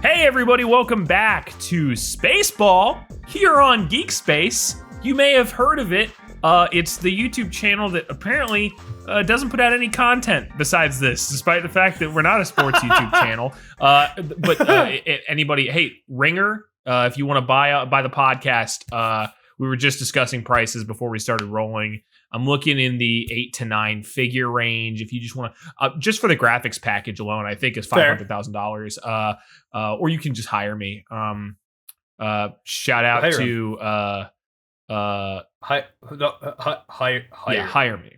Hey everybody, welcome back to SpaceBall here on Geek Space. You may have heard of it. It's the YouTube channel that apparently doesn't put out any content besides this, despite the fact that we're not a sports YouTube channel. Anybody, hey, Ringer, if you want to buy the podcast, we were just discussing prices before we started rolling. I'm looking in the 8 to 9 figure range. If you just want to, just for the graphics package alone, I think is $500,000. Or you can just hire me. Shout out to hire me.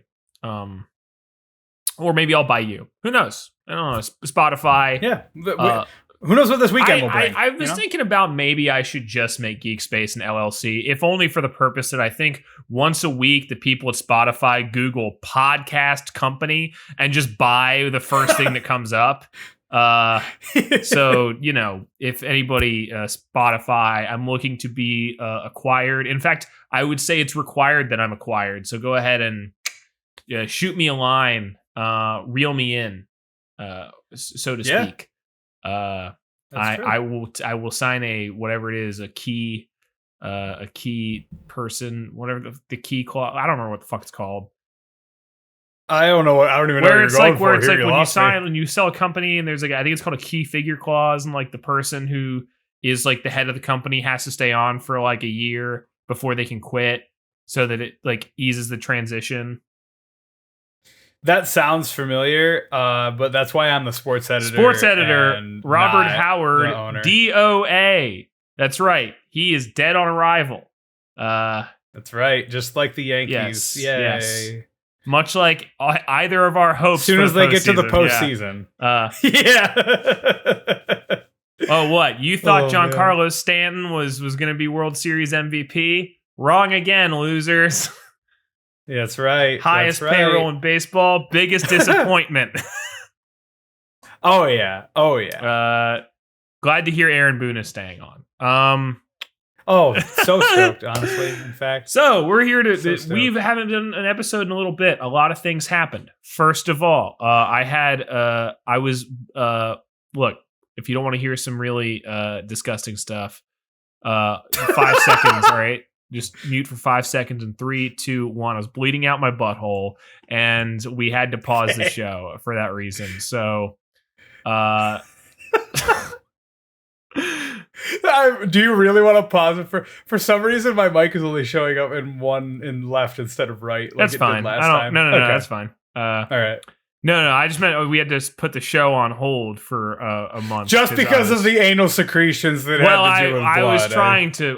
Or maybe I'll buy you. Who knows? I don't know. Spotify. Yeah. Who knows what this weekend will bring? I was thinking about maybe I should just make Geek Space an LLC, if only for the purpose that I think once a week the people at Spotify Google podcast company and just buy the first thing that comes up. So, you know, if anybody, Spotify, I'm looking to be acquired. In fact, I would say it's required that I'm acquired. So go ahead and shoot me a line, reel me in, so to speak. I will sign a whatever it is, a key person, whatever the key clause. I don't remember what the fuck it's called. I don't know what. I don't even know what you're going for. Where it's like when you sell a company and there's like, I think it's called a key figure clause, and like the person who is like the head of the company has to stay on for like a year before they can quit, so that it like eases the transition. That sounds familiar, but that's why I'm the sports editor. Sports editor, Robert Howard, DOA. That's right. He is dead on arrival. That's right. Just like the Yankees. Yes. Much like either of our hopes. As soon as they get to the postseason. Yeah. Oh, what? You thought Giancarlo Stanton was going to be World Series MVP? Wrong again, losers. Yeah, that's right. Highest payroll in baseball. Biggest disappointment. Oh, yeah. Glad to hear Aaron Boone is staying on. So stoked, honestly, in fact. So we're here we haven't done an episode in a little bit. A lot of things happened. First of all, look, if you don't want to hear some really disgusting stuff, 5 seconds, all right? Just mute for 5 seconds in 3, 2, 1. I was bleeding out my butthole, and we had to pause the show for that reason. So, do you really want to pause it for some reason? My mic is only showing up in left instead of right. Like that's it fine. Did last time. No, that's fine. All right. No, I just meant we had to put the show on hold for a month. Just because of the anal secretions that had to do with blood.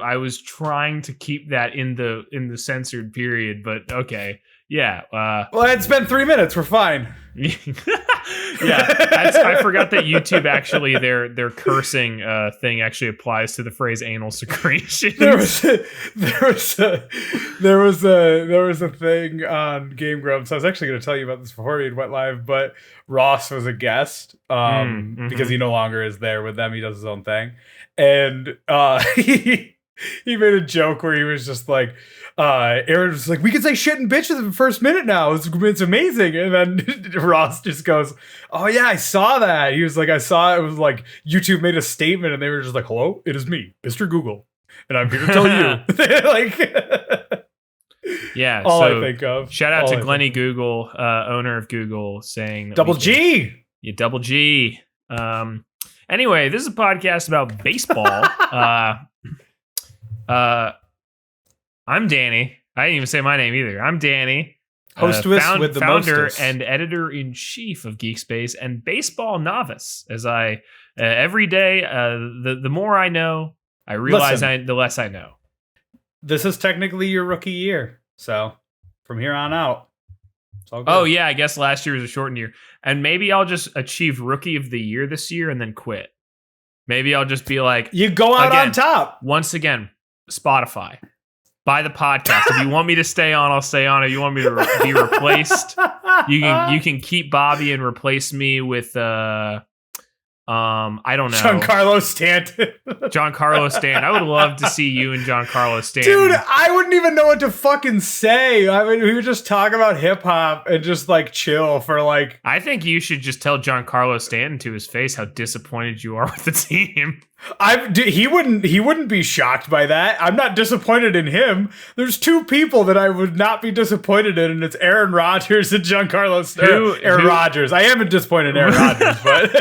I was trying to keep that in the censored period, but okay. Yeah. Well, it's been 3 minutes. We're fine. Yeah. I forgot that YouTube actually their cursing thing actually applies to the phrase anal secretion. There was a thing on Game Grumps. I was actually going to tell you about this before we went live, but Ross was a guest because he no longer is there with them. He does his own thing, and he made a joke where he was just like, Aaron was like, we can say shit and bitches in the first minute now. It's amazing. And then Ross just goes, oh yeah, I saw that. He was like, I saw it was like YouTube made a statement and they were just like, hello, it is me, Mr. Google. And I'm here to tell you. Like, yeah. All I think of. Shout out to Glennie Google, owner of Google, saying Double G. Yeah, Double G. Anyway, this is a podcast about baseball. I'm Danny. I didn't even say my name either. I'm Danny, founder and editor-in-chief of Geek Space and baseball novice. As I every day, the more I know, I realize the less I know. This is technically your rookie year, so from here on out, it's all good. Oh yeah, I guess last year was a shortened year, and maybe I'll just achieve rookie of the year this year and then quit. Maybe I'll just be like, you go out on top once again. Spotify. Buy the podcast. If you want me to stay on, I'll stay on. If you want me to be replaced, you can keep Bobby and replace me with I don't know. Giancarlo Stanton. Giancarlo Stanton. I would love to see you and Giancarlo Stanton. Dude, I wouldn't even know what to fucking say. I mean, we would just talk about hip hop and just like chill for like. I think you should just tell Giancarlo Stanton to his face how disappointed you are with the team. He wouldn't be shocked by that. I'm not disappointed in him. There's two people that I would not be disappointed in, and it's Aaron Rodgers and Giancarlo Stanton. Aaron Rodgers. I am disappointed in Aaron Rodgers, but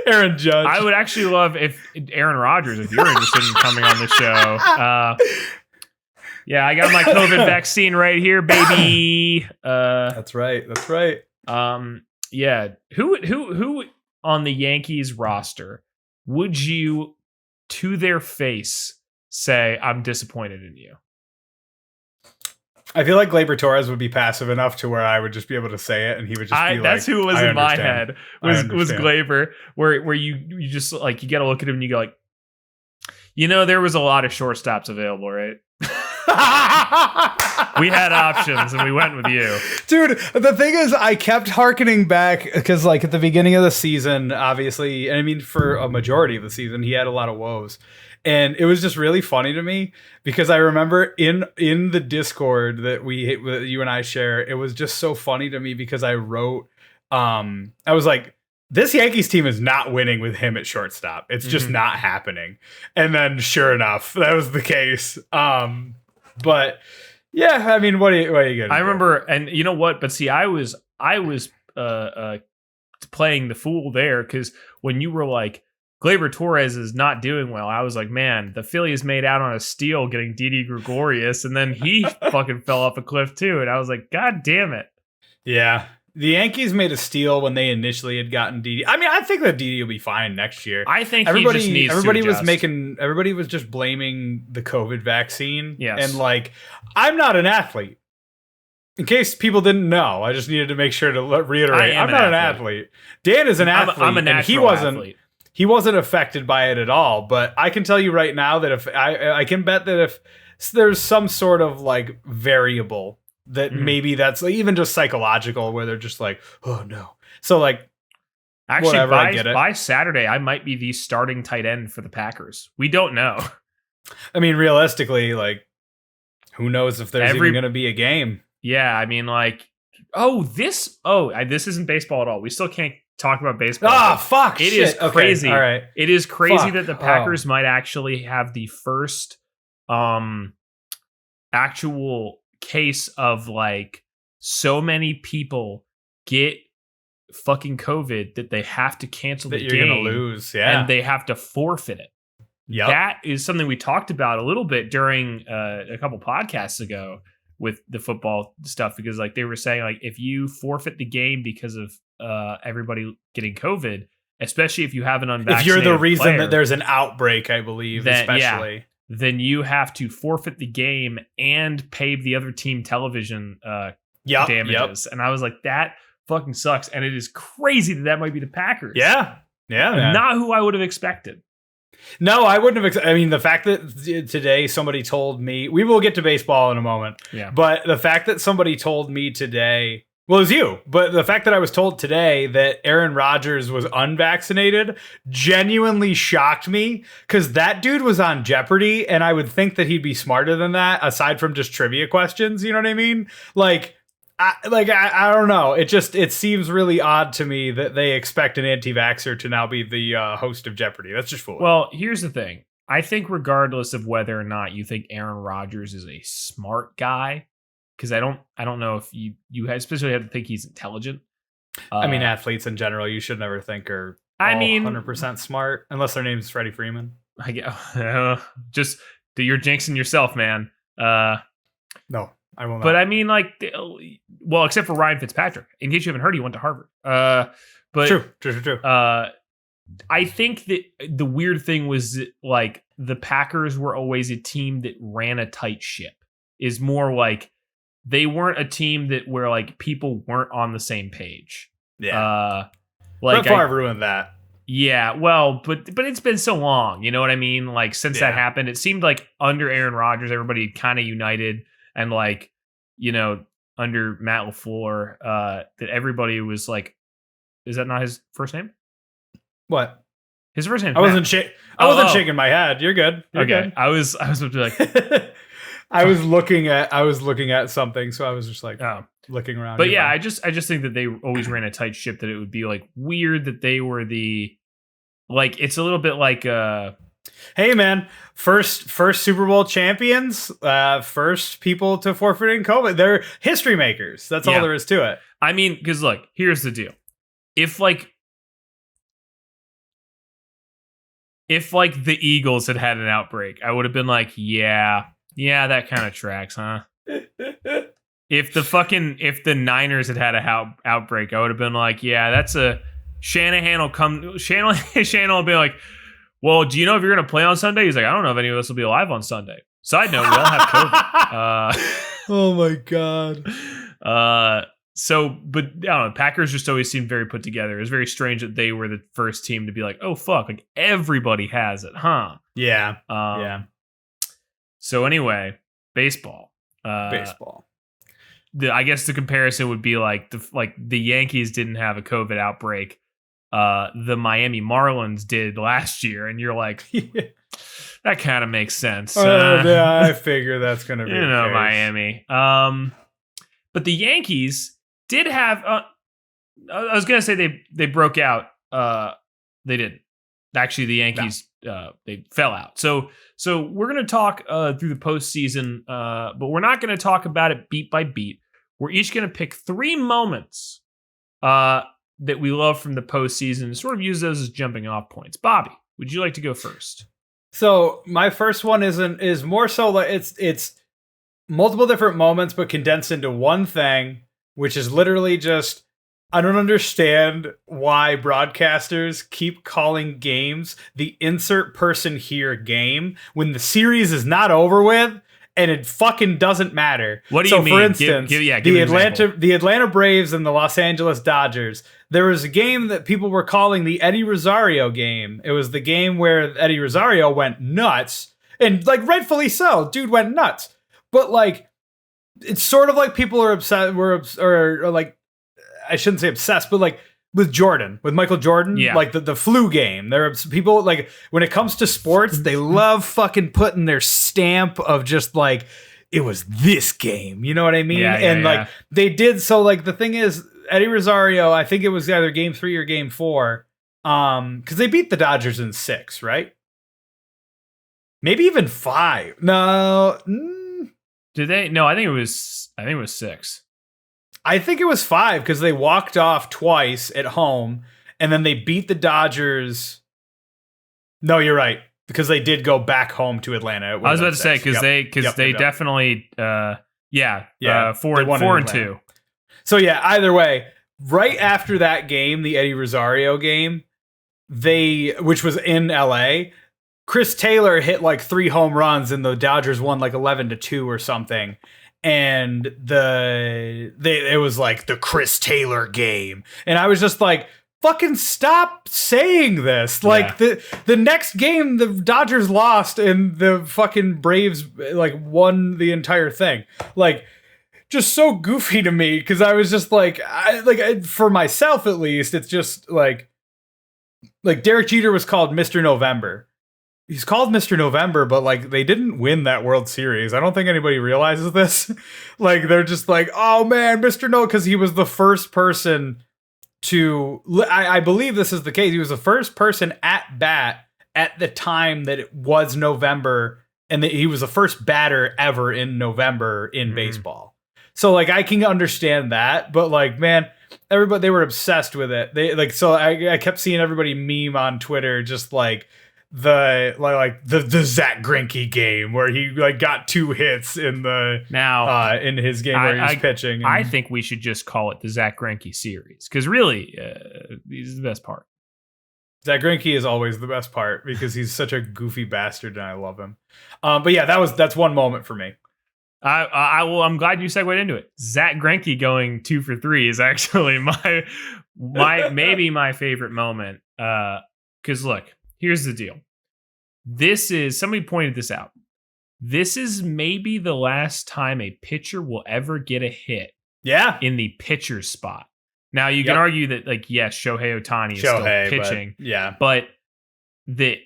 Aaron Judge. I would actually love if Aaron Rodgers, if you're interested in coming on the show. Yeah, I got my COVID vaccine right here, baby. That's right. That's right. Yeah. Who on the Yankees roster would you, to their face, say, I'm disappointed in you? I feel like Gleyber Torres would be passive enough to where I would just be able to say it, and he would just be like, that's who was in my head, was Gleyber, where you just like, you got to look at him and you go like, there was a lot of shortstops available, right? We had options and we went with you. Dude, the thing is, I kept hearkening back because like at the beginning of the season, obviously, and I mean for a majority of the season, he had a lot of woes. And it was just really funny to me because I remember in the Discord that you and I share, it was just so funny to me because I wrote, I was like, this Yankees team is not winning with him at shortstop. It's just not happening. And then sure enough, that was the case. But yeah, I mean, what are you going to do? I remember, and you know what? But see, I was playing the fool there because when you were like, Gleyber Torres is not doing well, I was like, man, the Phillies made out on a steal getting Didi Gregorius, and then he fucking fell off a cliff too. And I was like, God damn it. Yeah. The Yankees made a steal when they initially had gotten Didi. I mean, I think that Didi will be fine next year. I think everybody was just blaming the COVID vaccine. Yes. And like, I'm not an athlete. In case people didn't know, I just needed to make sure to reiterate. I'm not an athlete. Dan is an athlete. I'm a natural athlete. He wasn't affected by it at all. But I can tell you right now that if I can bet that if there's some sort of like variable that maybe that's like, even just psychological, where they're just like, oh no. So like, actually, whatever, I get it. By Saturday, I might be the starting tight end for the Packers. We don't know. I mean, realistically, like, who knows if there's even going to be a game? Yeah, I mean, like, this isn't baseball at all. We still can't talk about baseball. Ah, fuck. It is crazy. Okay, all right. It is crazy that the Packers might actually have the first actual case of like so many people get fucking COVID that they have to cancel the game. You're gonna lose, yeah, and they have to forfeit it. Yeah, that is something we talked about a little bit during a couple podcasts ago with the football stuff, because like they were saying, like if you forfeit the game because of everybody getting COVID, especially if you have an unvaccinated, if you're the reason player, that there's an outbreak, I believe, then you have to forfeit the game and pay the other team television damages. And I was like, that fucking sucks. And it is crazy that might be the Packers. Yeah. Yeah. Not who I would have expected. No, I wouldn't have. I mean, the fact that today somebody told me, we will get to baseball in a moment. Yeah. But the fact that somebody told me today, well, it was you, but the fact that I was told today that Aaron Rodgers was unvaccinated genuinely shocked me, because that dude was on Jeopardy, and I would think that he'd be smarter than that, aside from just trivia questions. You know what I mean? I don't know. It seems really odd to me that they expect an anti-vaxxer to now be the host of Jeopardy. That's just foolish. Well, here's the thing. I think regardless of whether or not you think Aaron Rodgers is a smart guy, because I don't know if you especially have to think he's intelligent. I mean, athletes in general, you should never think are 100% smart, unless their name's Freddie Freeman. I guess, just you're jinxing yourself, man. No, I will not. But I mean, like, well, except for Ryan Fitzpatrick. In case you haven't heard, he went to Harvard. But true. I think that the weird thing was that, like, the Packers were always a team that ran a tight ship. Is more like, they weren't a team that where like people weren't on the same page. Yeah. Like Brett Favre ruined that. Yeah. Well, but it's been so long, you know what I mean? Like since that happened, it seemed like under Aaron Rodgers, everybody kind of united, and like, you know, under Matt LaFleur, that everybody was like Is that not his first name? What? His first name. I wasn't shaking my head. You're good. You're okay. Good. I was about to be like. I was looking at something, so I was just like looking around. But yeah, I just think that they always ran a tight ship. That it would be like weird that they were it's a little bit like hey man, first Super Bowl champions, first people to forfeit in COVID. They're history makers. That's all there is to it. I mean, because look, here's the deal. If the Eagles had an outbreak, I would have been like, yeah, that kind of tracks, huh? If the Niners had an outbreak, I would have been like, yeah, that's a Shanahan will be like, well, do you know if you're going to play on Sunday? He's like, I don't know if any of us will be alive on Sunday. Side note, we all have COVID. Oh my God. But I don't know. Packers just always seemed very put together. It was very strange that they were the first team to be like, oh, fuck, like everybody has it, huh? Yeah. So anyway, baseball. Baseball. I guess the comparison would be like the Yankees didn't have a COVID outbreak. The Miami Marlins did last year, and you're like, that kind of makes sense. Yeah, I figure that's going to be Miami. But the Yankees did have. I was going to say they broke out. They didn't. Actually, the Yankees they fell out. So we're going to talk through the postseason, but we're not going to talk about it beat by beat. We're each going to pick 3 moments that we love from the postseason and sort of use those as jumping off points. Bobby, would you like to go first? So my first one is more so like it's multiple different moments, but condensed into one thing, which is literally just, I don't understand why broadcasters keep calling games the insert person here game when the series is not over with and it fucking doesn't matter. What do you mean? For instance, give the Atlanta Braves and the Los Angeles Dodgers, there was a game that people were calling the Eddie Rosario game. It was the game where Eddie Rosario went nuts, and like rightfully so, dude went nuts. But like, it's sort of like people are obsessed, or like, I shouldn't say obsessed, but like with Michael Jordan, like the flu game. There are people like when it comes to sports, they love fucking putting their stamp of just like, it was this game. You know what I mean? Like they did. So like the thing is, Eddie Rosario, I think it was either game 3 or game 4. Because they beat the Dodgers in 6, right? Maybe even 5. No. Did they? No, I think it was 6. I think it was 5 because they walked off twice at home, and then they beat the Dodgers. No, you're right, because they did go back home to Atlanta. I was about to say because they definitely 4 and 2. So yeah, either way, right after that game, the Eddie Rosario game, which was in LA, Chris Taylor hit like 3 home runs, and the Dodgers won like 11-2 or something. And it was like the Chris Taylor game. And I was just like, fucking stop saying this. Like the next game, the Dodgers lost and the fucking Braves like won the entire thing. Like, just so goofy to me. Cause I was just like, for myself, at least, it's just like Derek Jeter was called Mr. November. He's called Mr. November, but like they didn't win that World Series. I don't think anybody realizes this. Like they're just like, oh man, Mr. No, because he was the first person to. I believe this is the case. He was the first person at bat at the time that it was November, and he was the first batter ever in November in baseball. So like I can understand that, but like man, everybody they were obsessed with it. They like so I kept seeing everybody meme on Twitter just like. The Zack Greinke game where he like got 2 hits in in his game where he was pitching. I think we should just call it the Zack Greinke series because really, he's the best part. Zack Greinke is always the best part because he's such a goofy bastard and I love him. But yeah, that's one moment for me. I'm glad you segued into it. Zack Greinke going 2 for 3 is actually my maybe my favorite moment. Because look. Here's the deal. Somebody pointed this out. This is maybe the last time a pitcher will ever get a hit in the pitcher's spot. Now you can argue that, like, yes, Shohei Ohtani is still pitching, but that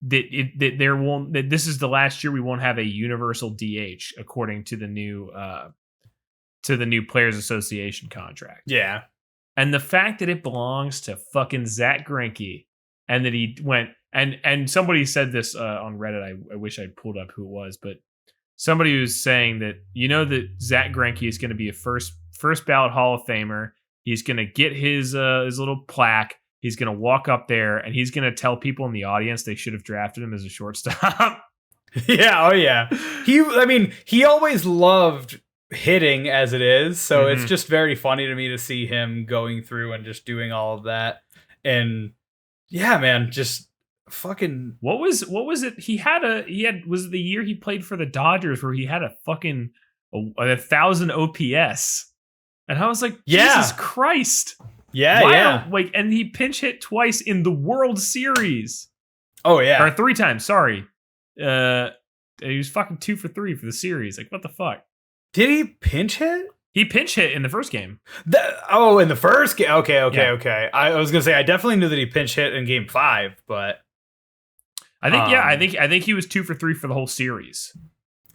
this is the last year we won't have a universal DH according to the new Players Association contract. Yeah, and the fact that it belongs to fucking Zack Greinke, and that he went and somebody said this on Reddit. I wish I'd pulled up who it was, but somebody was saying that that Zack Greinke is going to be a first ballot Hall of Famer. He's going to get his little plaque. He's going to walk up there and he's going to tell people in the audience they should have drafted him as a shortstop. Yeah. Oh yeah. He always loved hitting as it is. So it's just very funny to me to see him going through and just doing all of that. And yeah, man, just fucking. What was it? Was it the year he played for the Dodgers where he had a fucking 1,000 OPS? And I was like, Jesus Christ. Yeah, yeah. Like, and he pinch hit twice in the World Series. Oh, yeah. Or 3 times, sorry. He was fucking 2 for 3 for the series. Like, what the fuck? Did he pinch hit? He pinch hit in the first game. In the first game? Okay. I was going to say, I definitely knew that he pinch hit in game 5, but. I think he was 2 for 3 for the whole series.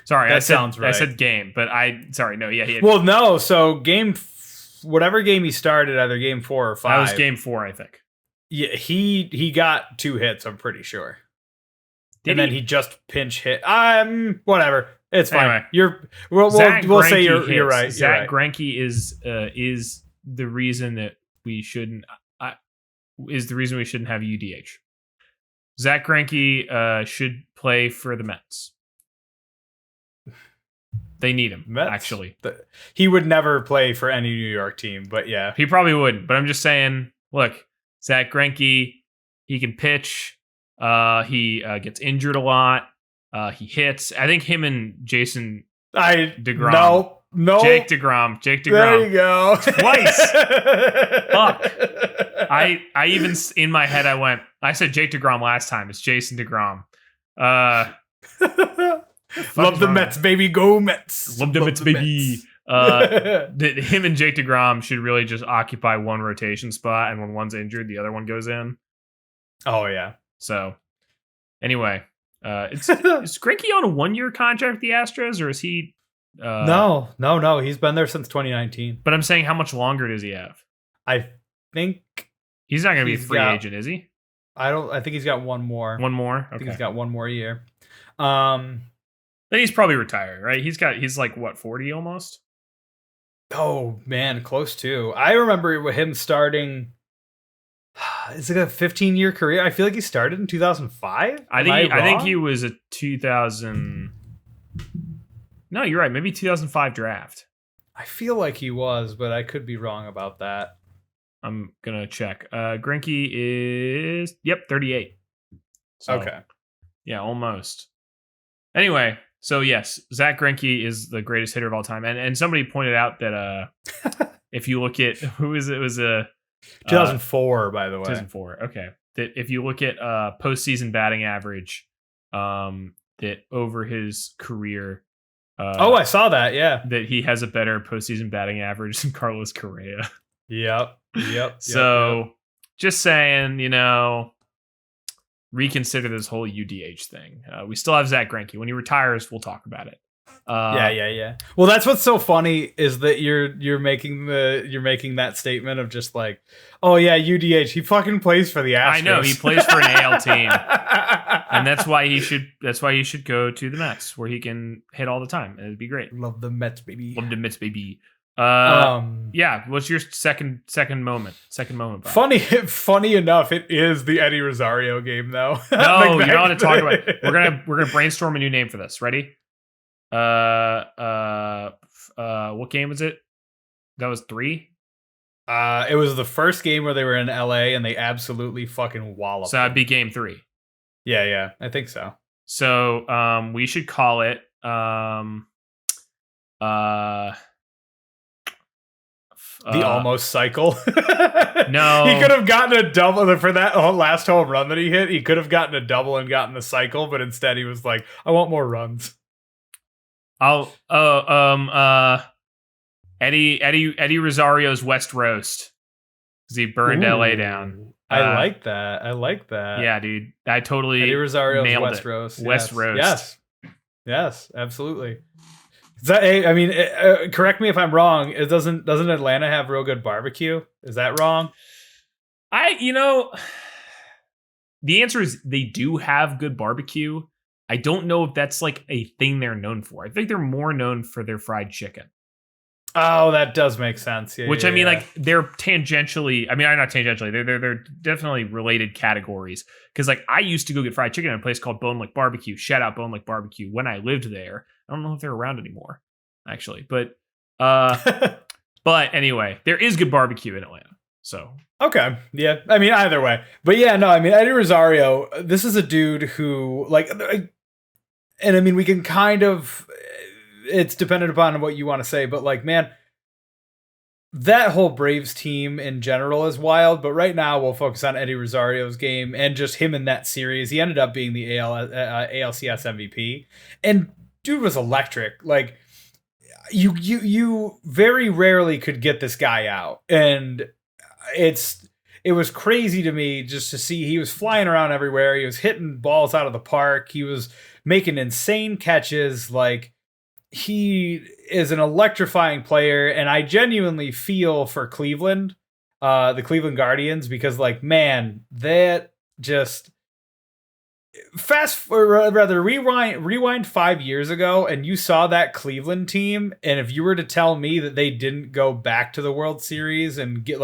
Sorry, sounds right. I said game, but he had. Well, no, so whatever game he started, either game 4 or 5. That was game 4, I think. Yeah, he got 2 hits, I'm pretty sure. Then he just pinch hit. Whatever. It's fine. Anyway, we'll say you're right. Zack Greinke is the reason that we shouldn't have UDH. Zack Greinke should play for the Mets. They need him, actually. He would never play for any New York team, but yeah. He probably wouldn't, but I'm just saying, look, Zack Greinke, he can pitch. He gets injured a lot. He hits. I think him and Jason DeGrom. No. Jake DeGrom. There you go. Twice. Fuck. I even, in my head, I said Jake DeGrom last time. It's Jason DeGrom. Love the Mets, baby. Go Mets. Love the Mets, baby. Him and Jake DeGrom should really just occupy one rotation spot, and when one's injured, the other one goes in. Oh, yeah. So, anyway, is Greinke on a 1-year contract with the Astros, or is he... No. He's been there since 2019. But I'm saying, how much longer does he have? I think... He's not going to be a free agent, is he? I think he's got one more. One more? Okay. I think he's got one more year. Then he's probably retiring, right? He's like, what, 40 almost? Oh, man, close to. I remember him starting... It's like a 15-year career. I feel like he started in 2005. I think he was a 2000... No, you're right. Maybe 2005 draft. I feel like he was, but I could be wrong about that. I'm going to check. Greinke is... Yep, 38. So, okay. Yeah, almost. Anyway, so yes, Zack Greinke is the greatest hitter of all time. And somebody pointed out that if you look at... Who is it? It was 2004, by the way. 2004, okay. That if you look at postseason batting average, that over his career... I saw that, yeah. That he has a better postseason batting average than Carlos Correa. Yep. So, just saying, reconsider this whole UDH thing. We still have Zack Greinke. When he retires, we'll talk about it. Yeah. Well, that's what's so funny is that you're making that statement of just like, oh yeah, UDH. He fucking plays for the Astros. I know he plays for an AL team, and that's why he should go to the Mets where he can hit all the time. It'd be great. Love the Mets, baby. Love the Mets, baby. Yeah. What's your second moment? Bob? Funny enough, it is the Eddie Rosario game though. No, you don't want to talk about it. We're gonna brainstorm a new name for this. Ready? What game was it? That was 3. It was the first game where they were in LA and they absolutely fucking walloped. So that'd be game 3. Yeah, I think so. So, we should call it, the almost cycle. No, he could have gotten a double for that last home run that he hit. He could have gotten a double and gotten the cycle, but instead he was like, "I want more runs." Eddie Rosario's West Roast. because he burned LA down. I like that. Yeah, dude. I totally Eddie Rosario's nailed West it. Roast. West Roast. Yes, absolutely. I mean, correct me if I'm wrong. Doesn't Atlanta have real good barbecue? Is that wrong? The answer is they do have good barbecue. I don't know if that's like a thing they're known for. I think they're more known for their fried chicken. Oh, that does make sense. Which I mean, like they're tangentially. I mean, not tangentially. They're definitely related categories. Because like I used to go get fried chicken at a place called Bone Lick Barbecue. Shout out Bone Lick Barbecue. When I lived there, I don't know if they're around anymore, actually. But anyway, there is good barbecue in Atlanta. So okay, yeah. I mean, either way, but yeah, no. I mean, Eddie Rosario. This is a dude who and I mean, we can kind of. It's dependent upon what you want to say, but like, man, that whole Braves team in general is wild. But right now, we'll focus on Eddie Rosario's game and just him in that series. He ended up being the ALCS MVP, and dude was electric. Like, you very rarely could get this guy out, and it was crazy to me just to see he was flying around everywhere. He was hitting balls out of the park. He was making insane catches. Like, he is an electrifying player, and I genuinely feel for Cleveland, the Cleveland Guardians, because like, man, that just rewind 5 years ago, and you saw that Cleveland team, and if you were to tell me that they didn't go back to the World Series and get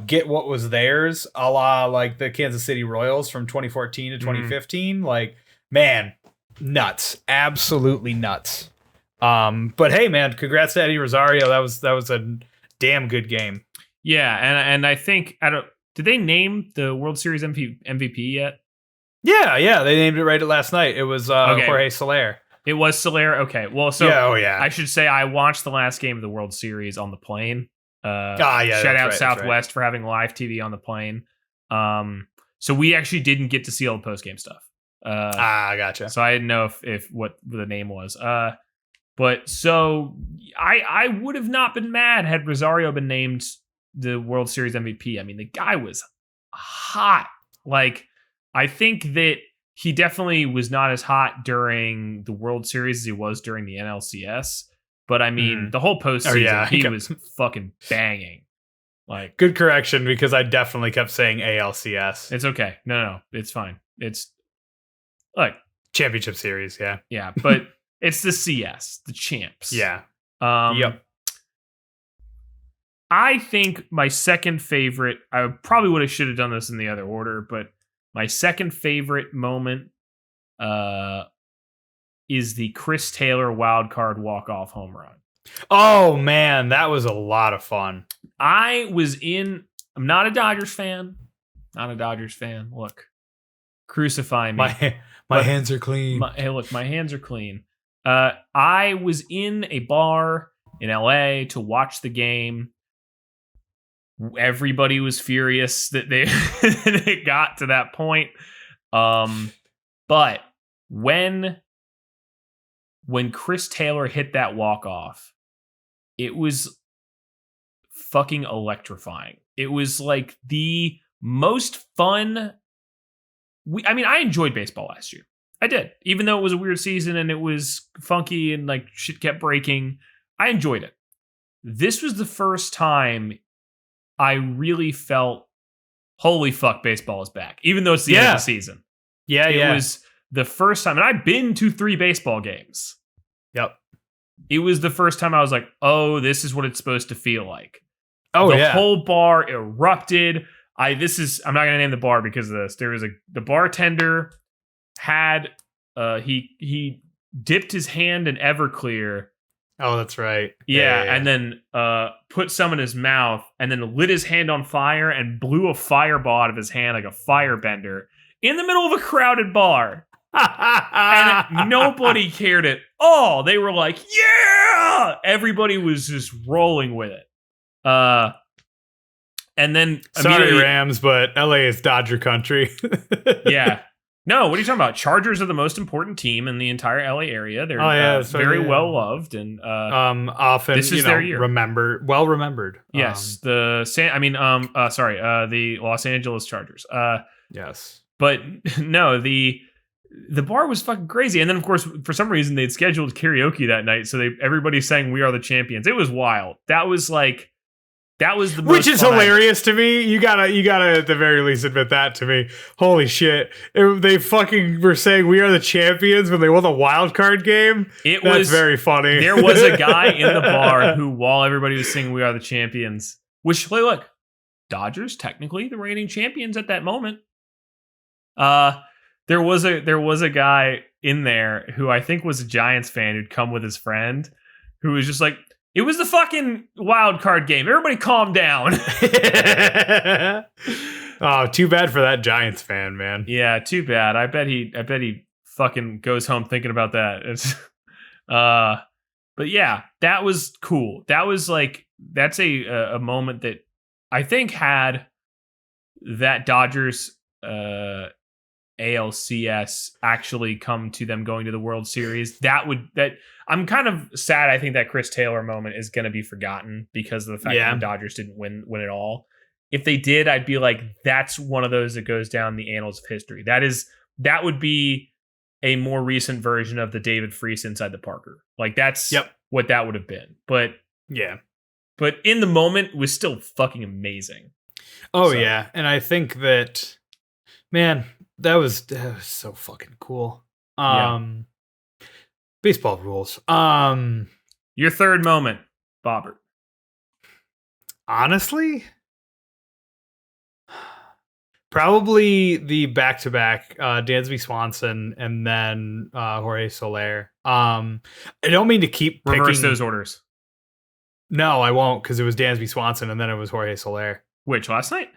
get what was theirs, a la like the Kansas City Royals from 2014 to 2015, like, man, nuts, absolutely nuts. But hey, man, congrats to Eddie Rosario. That was a damn good game. Yeah, and I think did they name the World Series MVP yet? Yeah, they named it right last night. It was Jorge Soler. It was Soler. Okay, well, so yeah. I should say I watched the last game of the World Series on the plane. Shout out Southwest for having live TV on the plane. So we actually didn't get to see all the post game stuff. Gotcha. So I didn't know if what the name was. But so I would have not been mad had Rosario been named the World Series MVP. I mean, the guy was hot. Like, I think that he definitely was not as hot during the World Series as he was during the NLCS. But I mean, the whole postseason, he was fucking banging. Like, good correction, because I definitely kept saying ALCS. It's okay. No, it's fine. It's like championship series. Yeah, but it's the CS, the champs. Yeah. Yep. I think my second favorite, I probably should have done this in the other order, but my second favorite moment is the Chris Taylor wild card walk-off home run. Oh, man, that was a lot of fun. I'm not a Dodgers fan. Look, crucify me. My hands are clean. My hands are clean. I was in a bar in LA to watch the game. Everybody was furious that they got to that point. But when Chris Taylor hit that walk-off, it was fucking electrifying. It was like the most fun. I enjoyed baseball last year. I did. Even though it was a weird season and it was funky and like shit kept breaking, I enjoyed it. This was the first time I really felt, holy fuck, baseball is back. Even though it's the end of the season. Yeah, It was the first time, and I've been to 3 baseball games. Yep. It was the first time I was like, oh, this is what it's supposed to feel like. Oh, the whole bar erupted. I'm not going to name the bar because of this. There was the bartender had, he dipped his hand in Everclear. Oh, that's right. Yeah. And then put some in his mouth and then lit his hand on fire and blew a fireball out of his hand like a firebender in the middle of a crowded bar. And nobody cared at all. They were like, yeah! Everybody was just rolling with it. And then sorry, Rams, but LA is Dodger country. Yeah. No, what are you talking about? Chargers are the most important team in the entire LA area. They're very well loved, and often this is their year. Well remembered. Yes, the Los Angeles Chargers. Yes, but no, the bar was fucking crazy, and then of course for some reason they'd scheduled karaoke that night, so everybody sang "We Are the Champions." It was wild. That was the most which is hilarious to me. You gotta at the very least admit that to me. Holy shit! They fucking were saying "We Are the Champions" when they won the wild card game. That's very funny. There was a guy in the bar who, while everybody was singing "We Are the Champions," which look, Dodgers technically the reigning champions at that moment. There was a guy in there who I think was a Giants fan who'd come with his friend, who was just like, it was the fucking wild card game. Everybody calm down. Oh, too bad for that Giants fan, man. Yeah, too bad. I bet he fucking goes home thinking about that. It's but yeah, that was cool. That was that's a moment that I think had that Dodgers ALCS actually come to them going to the World Series. I'm kind of sad. I think that Chris Taylor moment is going to be forgotten because of the fact that the Dodgers didn't win it all. If they did, I'd be like, that's one of those that goes down the annals of history. That would be a more recent version of the David Freese inside the Parker. That's what that would have been. But in the moment was still fucking amazing. Yeah, and I think that, man, that was so fucking cool. Baseball rules. Your third moment, Bobbert. Honestly, probably the back-to-back Dansby Swanson and then Jorge Soler. I don't mean to keep reverse picking those orders. No, I won't, because it was Dansby Swanson and then it was Jorge Soler. Which, last night?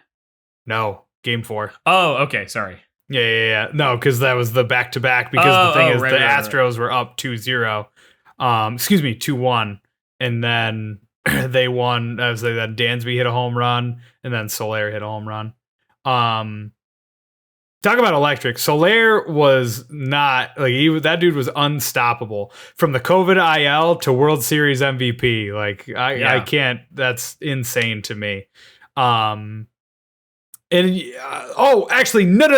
No, game 4. Oh, okay, sorry. Yeah. No, because that was the back-to-back, because the thing is, the Astros were up 2-0. 2-1. And then they won, as then Dansby hit a home run, and then Soler hit a home run. Talk about electric. Soler was not, that dude was unstoppable. From the COVID IL to World Series MVP. I can't, that's insane to me. Actually, no.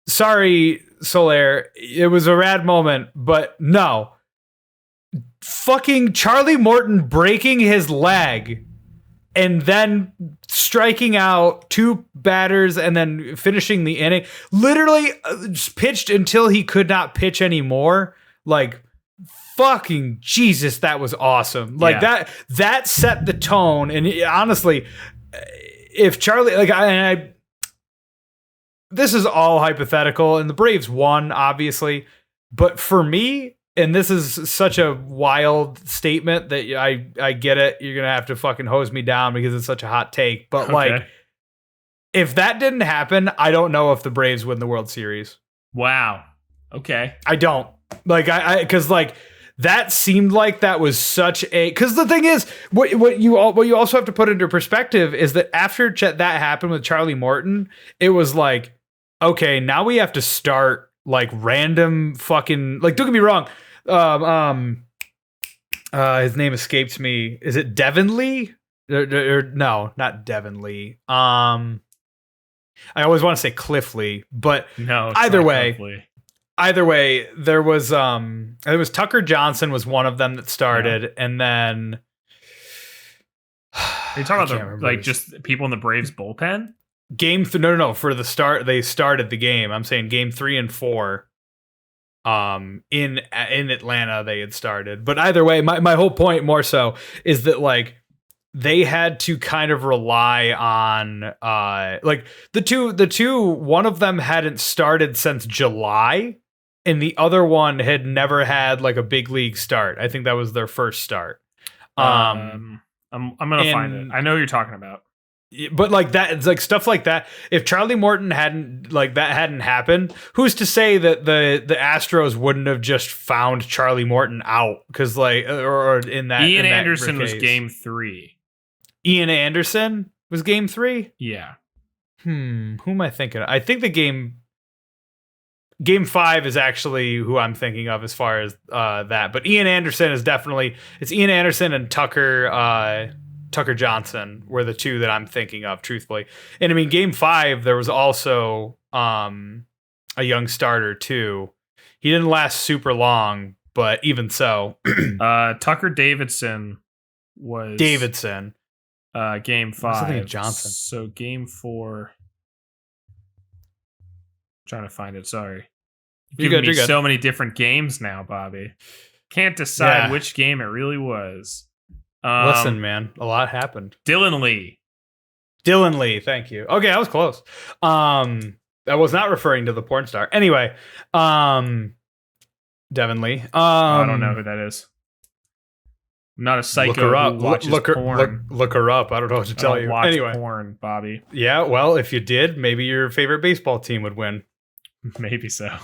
Sorry, Soler. It was a rad moment, but no. Fucking Charlie Morton breaking his leg and then striking out 2 batters and then finishing the inning. Literally pitched until he could not pitch anymore. Fucking Jesus, that was awesome. That set the tone. And honestly, if Charlie, this is all hypothetical, and the Braves won, obviously, but for me, and this is such a wild statement that I get it, you're gonna have to fucking hose me down because it's such a hot take, but if that didn't happen, I don't know if the Braves win the World Series. Wow. Okay. I don't because that seemed like that was such a, because the thing is, what you also have to put into perspective is that after that happened with Charlie Morton, it was okay, now we have to start random fucking, don't get me wrong, his name escapes me. Is it Devin Lee? No, not Devin Lee. I always want to say Cliff Lee, but no. Either way, there was it was Tucker Johnson was one of them that started, and then are you talking about just people in the Braves bullpen? No, for the start, they started the game. I'm saying game 3 and 4. In Atlanta they had started, but either way, my whole point more so is that they had to kind of rely on the two. One of them hadn't started since July, and the other one had never had a big league start. I think that was their first start. I'm gonna find it. I know what you're talking about. But that, it's stuff like that. If Charlie Morton hadn't that hadn't happened, who's to say that the Astros wouldn't have just found Charlie Morton out? Because or in that Ian Anderson was game 3. Ian Anderson was game 3. Yeah. Who am I thinking of? I think the game 5 is actually who I'm thinking of as far as that. But Ian Anderson is definitely, it's Ian Anderson and Tucker Johnson were the two that I'm thinking of, truthfully. And I mean, game 5, there was also a young starter too. He didn't last super long, but even so. Tucker Davidson was game 5. Johnson. So game 4. Trying to find it. Sorry. You're giving me so many different games now, Bobby. Can't decide which game it really was. Listen, man, a lot happened. Dylan Lee, thank you. Okay, I was close. I was not referring to the porn star. Anyway, Devin Lee. I don't know who that is. I'm not a psycho who watches porn. Look her up. I don't know what to tell you. Watch porn, Bobby. Yeah, well, if you did, maybe your favorite baseball team would win. Maybe so.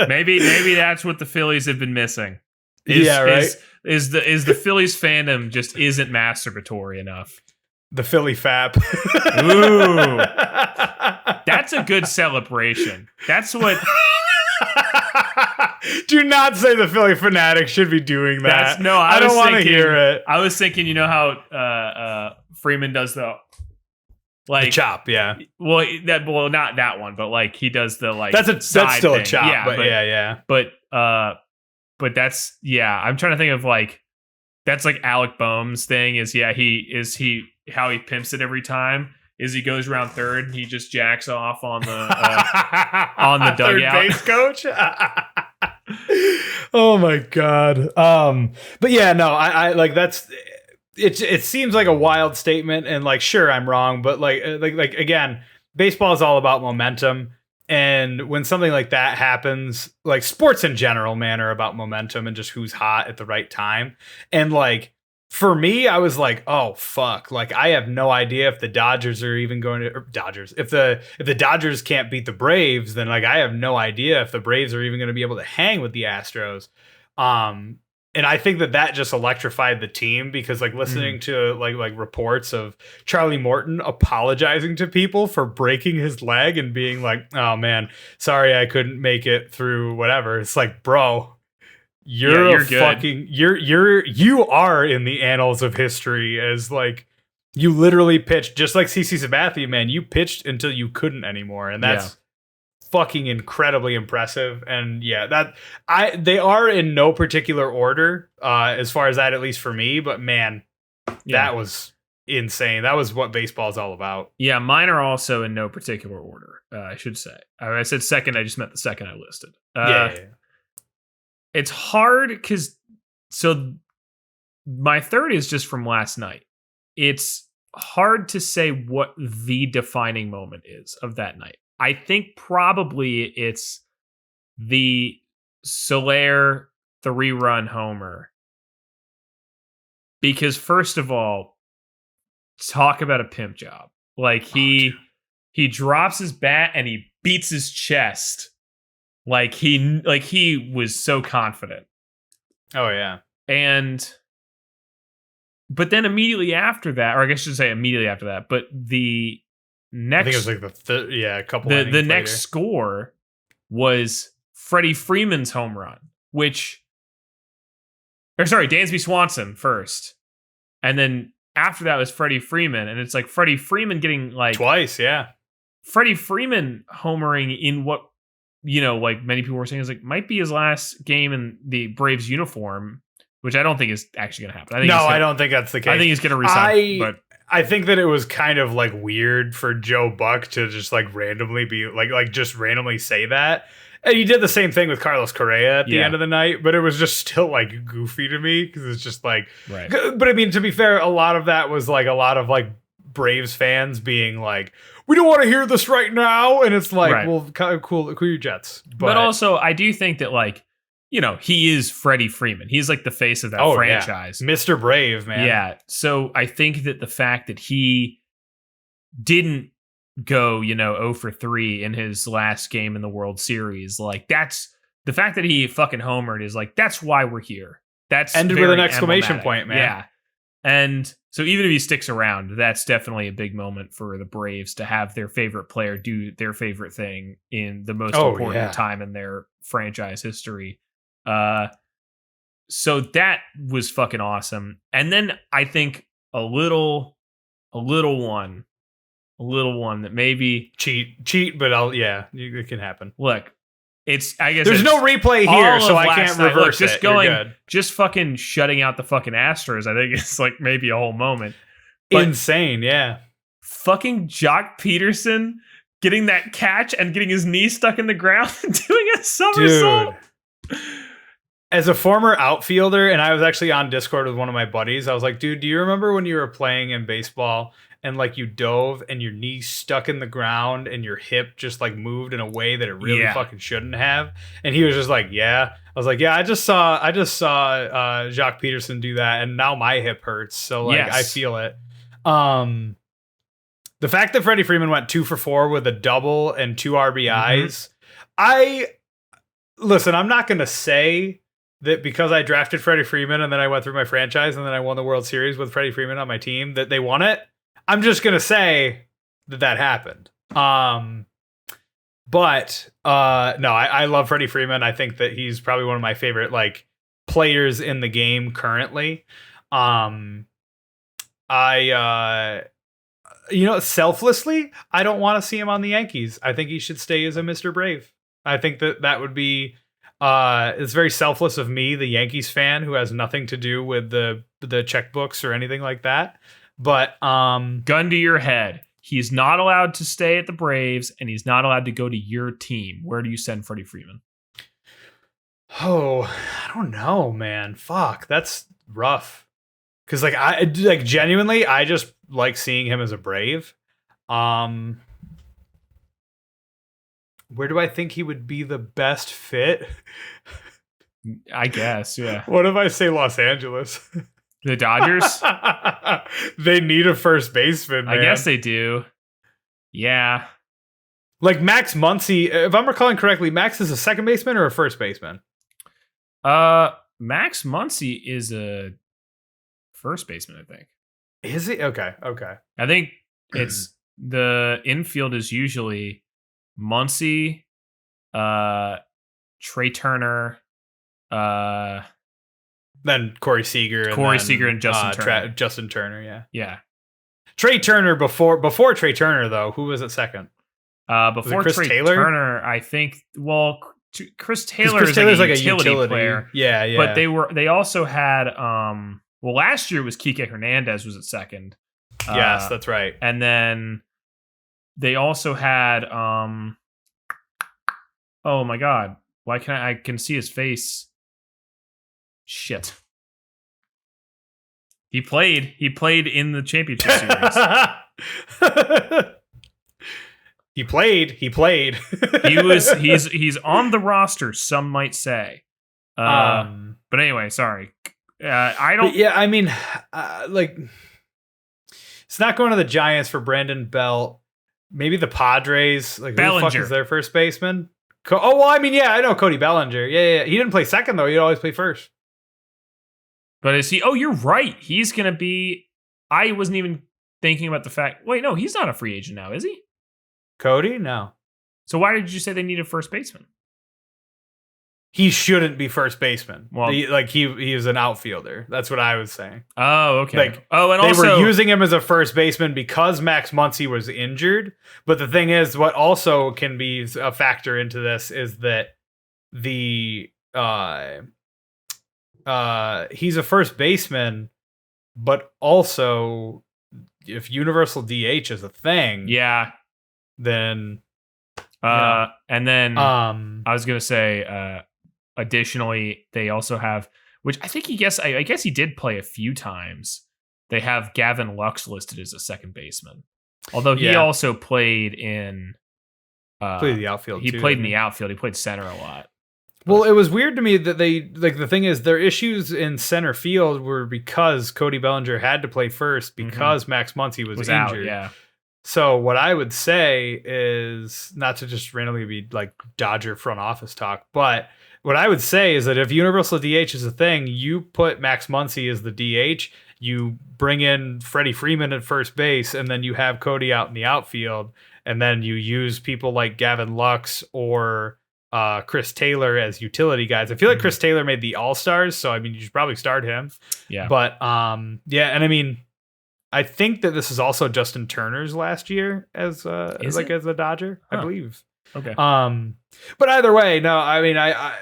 maybe that's what the Phillies have been missing. Is the Phillies fandom just isn't masturbatory enough? The Philly Fap. Ooh, that's a good celebration. That's what. Do not say the Philly Fanatic should be doing that. I don't want to hear it. I was thinking, you know how Freeman does the the chop, yeah. Well, not that one, but like he does the like that's still a chop, yeah, but that's I'm trying to think of like that's like Alec Boehm's thing is he how he pimps it every time is he goes around third and he just jacks off on the dugout. Third base coach. Oh my god. But yeah, no, I like that's it seems like a wild statement and like sure I'm wrong, but like again, baseball is all about momentum. And when something like that happens, like sports in general, man, are about momentum and just who's hot at the right time. And like for me, I was like, oh fuck, like I have no idea if the Dodgers are even going to if the Dodgers can't beat the Braves, then like I have no idea if the Braves are even going to be able to hang with the Astros. And I think that just electrified the team because like listening to like reports of Charlie Morton apologizing to people for breaking his leg and being like, oh man, sorry I couldn't make it through whatever. It's like, bro, you are in the annals of history as like you literally pitched just like CC Sabathia, man. You pitched until you couldn't anymore, and that's fucking incredibly impressive. And they are in no particular order as far as that, at least for me, but man, that was insane. That was what baseball is all about. Yeah, mine are also in no particular order, I should say. I said second, I just meant the second I listed. It's hard because my third is just from last night. It's hard to say what the defining moment is of that night. I think probably it's the Soler 3-run homer. Because first of all, talk about a pimp job. Like he drops his bat and he beats his chest. Like he was so confident. Oh yeah. But then immediately after that, or I guess I should say immediately after that, but the next, I think it was like a couple. The next score was Freddie Freeman's home run, Dansby Swanson first, and then after that was Freddie Freeman, and it's like Freddie Freeman getting like twice, Freddie Freeman homering in what like many people were saying is like might be his last game in the Braves uniform, which I don't think is actually going to happen. I don't think that's the case. I think he's going to resign, but. I think that it was kind of like weird for Joe Buck to just like randomly be like just randomly say that. And he did the same thing with Carlos Correa at the end of the night, but it was just still like goofy to me because it's just like, right. But I mean, to be fair, a lot of that was like a lot of like Braves fans being like, we don't want to hear this right now. And it's like, well, kind of cool your Jets. But also I do think that like, he is Freddie Freeman. He's like the face of that franchise. Yeah. Mr. Brave, man. Yeah. So I think that the fact that he didn't go, 0 for 3 in his last game in the World Series, like that's the fact that he fucking homered is like, that's why we're here. That's ended with an exclamation point, man. Yeah. And so even if he sticks around, that's definitely a big moment for the Braves to have their favorite player do their favorite thing in the most important time in their franchise history. So that was fucking awesome. And then I think a little one that maybe cheat, but it can happen. Look, I guess there's no replay here, so I can't reverse it. Just fucking shutting out the fucking Astros. I think it's like maybe a whole moment. But insane, yeah. Fucking Jock Peterson getting that catch and getting his knee stuck in the ground and doing a somersault. Dude. As a former outfielder, and I was actually on Discord with one of my buddies, I was like, dude, do you remember when you were playing in baseball and like you dove and your knee stuck in the ground and your hip just like moved in a way that it really fucking shouldn't have? And he was just like, yeah. I was like, yeah, I just saw Jock Peterson do that, and now my hip hurts. So like I feel it. The fact that Freddie Freeman went 2 for 4 with a double and 2 RBIs, listen, I'm not gonna say that because I drafted Freddie Freeman and then I went through my franchise and then I won the World Series with Freddie Freeman on my team that they won it. I'm just going to say that happened. But I love Freddie Freeman. I think that he's probably one of my favorite like players in the game currently. Selflessly, I don't want to see him on the Yankees. I think he should stay as a Mr. Brave. I think that would be it's very selfless of me, the Yankees fan, who has nothing to do with the checkbooks or anything like that. But gun to your head, he's not allowed to stay at the Braves, and he's not allowed to go to your team. Where do you send Freddie Freeman? Oh, I don't know, man. Fuck, that's rough. Because I genuinely, I just like seeing him as a Brave. Where do I think he would be the best fit? I guess, yeah. What if I say Los Angeles? The Dodgers? They need a first baseman, man. I guess they do. Yeah. Like Max Muncy, if I'm recalling correctly, Max is a second baseman or a first baseman? Max Muncy is a first baseman, I think. Is he? Okay. I think it's the infield is usually Muncy, Trey Turner, then Corey Seager, and Justin Turner. Justin Turner, yeah. Trey Turner before Trey Turner though, who was at second? Before Chris Trey Taylor? Turner, I think. Well, Chris Taylor's like a utility player. Yeah. But they also had last year was Kike Hernandez was at second. Yes, that's right. And then they also had oh my god. Why can't I can see his face? Shit. He played in the championship series. He played. He's on the roster, some might say. But anyway, sorry. I don't. Yeah, I mean, it's not going to the Giants for Brandon Belt. Maybe the Padres. Like, who the fuck is their first baseman? I know Cody Bellinger. Yeah. He didn't play second though. He'd always play first. But is he? Oh, you're right. He's gonna be. I wasn't even thinking about the fact. Wait, no, he's not a free agent now, is he? Cody? No. So why did you say they need a first baseman? He shouldn't be first baseman. Well, he is an outfielder. That's what I was saying. Oh, okay. And they were using him as a first baseman because Max Muncy was injured. But the thing is, what also can be a factor into this is that he's a first baseman, but also if universal DH is a thing, then and then I was gonna say additionally they also have, which I guess he did play a few times. They have Gavin Lux listed as a second baseman, although he also played in played the outfield. He played in the outfield. He played center a lot. Well, it was weird to me that they the thing is their issues in center field were because Cody Bellinger had to play first because Max Muncy was injured. Out, yeah. So what I would say is, not to just randomly be like Dodger front office talk, but what I would say is that if universal DH is a thing, you put Max Muncy as the DH, you bring in Freddie Freeman at first base, and then you have Cody out in the outfield, and then you use people like Gavin Lux or Chris Taylor as utility guys. I feel like Chris Taylor made the All-Stars, so I mean, you should probably start him. Yeah. But yeah, and I mean, I think that this is also Justin Turner's last year as a Dodger, I believe. Okay. But either way, no, I mean, I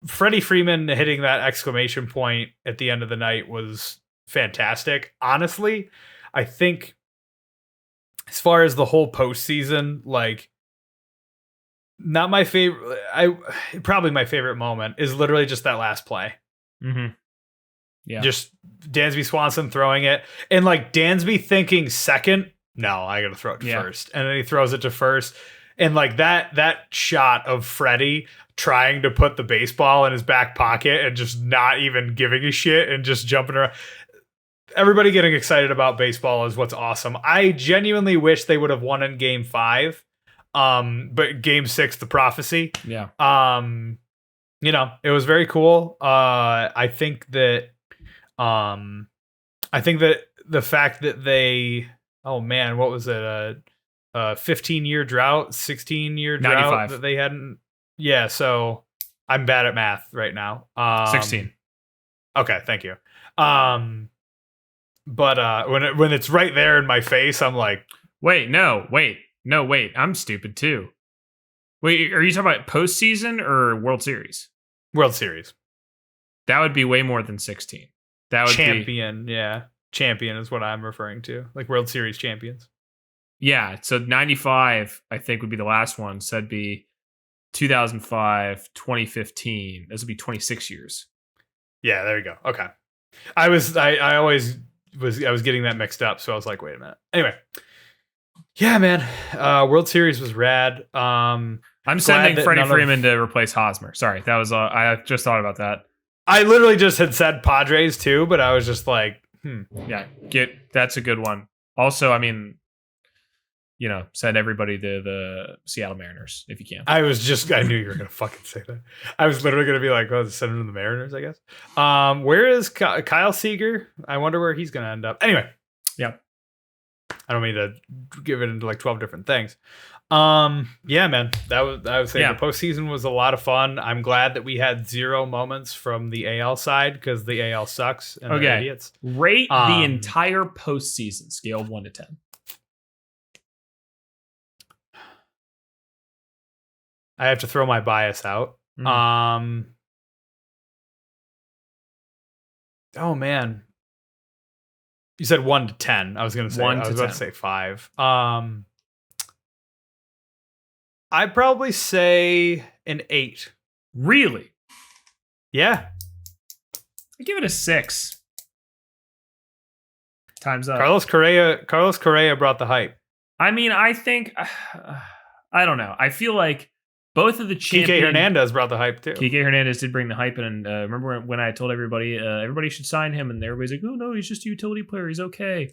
Freddie Freeman hitting that exclamation point at the end of the night was fantastic. Honestly, I think as far as the whole postseason, like, not my favorite. Probably my favorite moment is literally just that last play. Mm-hmm. Yeah, just Dansby Swanson throwing it, and like Dansby thinking second. No, I got to throw it to first, and then he throws it to first, and like that shot of Freddie trying to put the baseball in his back pocket and just not even giving a shit and just jumping around. Everybody getting excited about baseball is what's awesome. I genuinely wish they would have won in Game 5. But Game 6, the prophecy. Yeah. It was very cool. I think that the fact that they, oh man, what was it? A 15-year drought, 16-year drought 95. that they hadn't. Yeah. So I'm bad at math right now. 16. Okay. Thank you. But when it's right there in my face, I'm like, wait, I'm stupid too. Wait, are you talking about postseason or World Series? World Series. That would be way more than 16. That would champion, yeah. Champion is what I'm referring to. Like World Series champions. Yeah, so 95, I think, would be the last one. So that'd be 2005, 2015. Those would be 26 years. Yeah, there you go. Okay. I was getting that mixed up, so I was like, wait a minute. Anyway. Yeah, man. World Series was rad. I'm sending Freddie Freeman to replace Hosmer. Sorry, that was I just thought about that. I literally just had said Padres too, but I was just like, Yeah, that's a good one. Also, I mean, send everybody to the Seattle Mariners if you can. I knew you were gonna fucking say that. I was literally gonna be like, oh, send him to the Mariners, I guess. Where is Kyle Seager? I wonder where he's gonna end up. Anyway, yeah. I don't mean to give it into like 12 different things. Yeah, man, I would say the postseason was a lot of fun. I'm glad that we had 0 moments from the AL side because the AL sucks and they're idiots. Rate the entire postseason scale of 1 to 10. I have to throw my bias out. Oh man. You said 1 to 10. I was going to say 1 to 10. About to say 5. I'd probably say an 8. Really? Yeah. I give it a 6. Time's up. Carlos Correa brought the hype. I mean, I think I don't know. I feel like both of the Kike Hernandez brought the hype too. Kike Hernandez did bring the hype, and remember when I told everybody should sign him, and everybody's like, "Oh no, he's just a utility player. He's okay."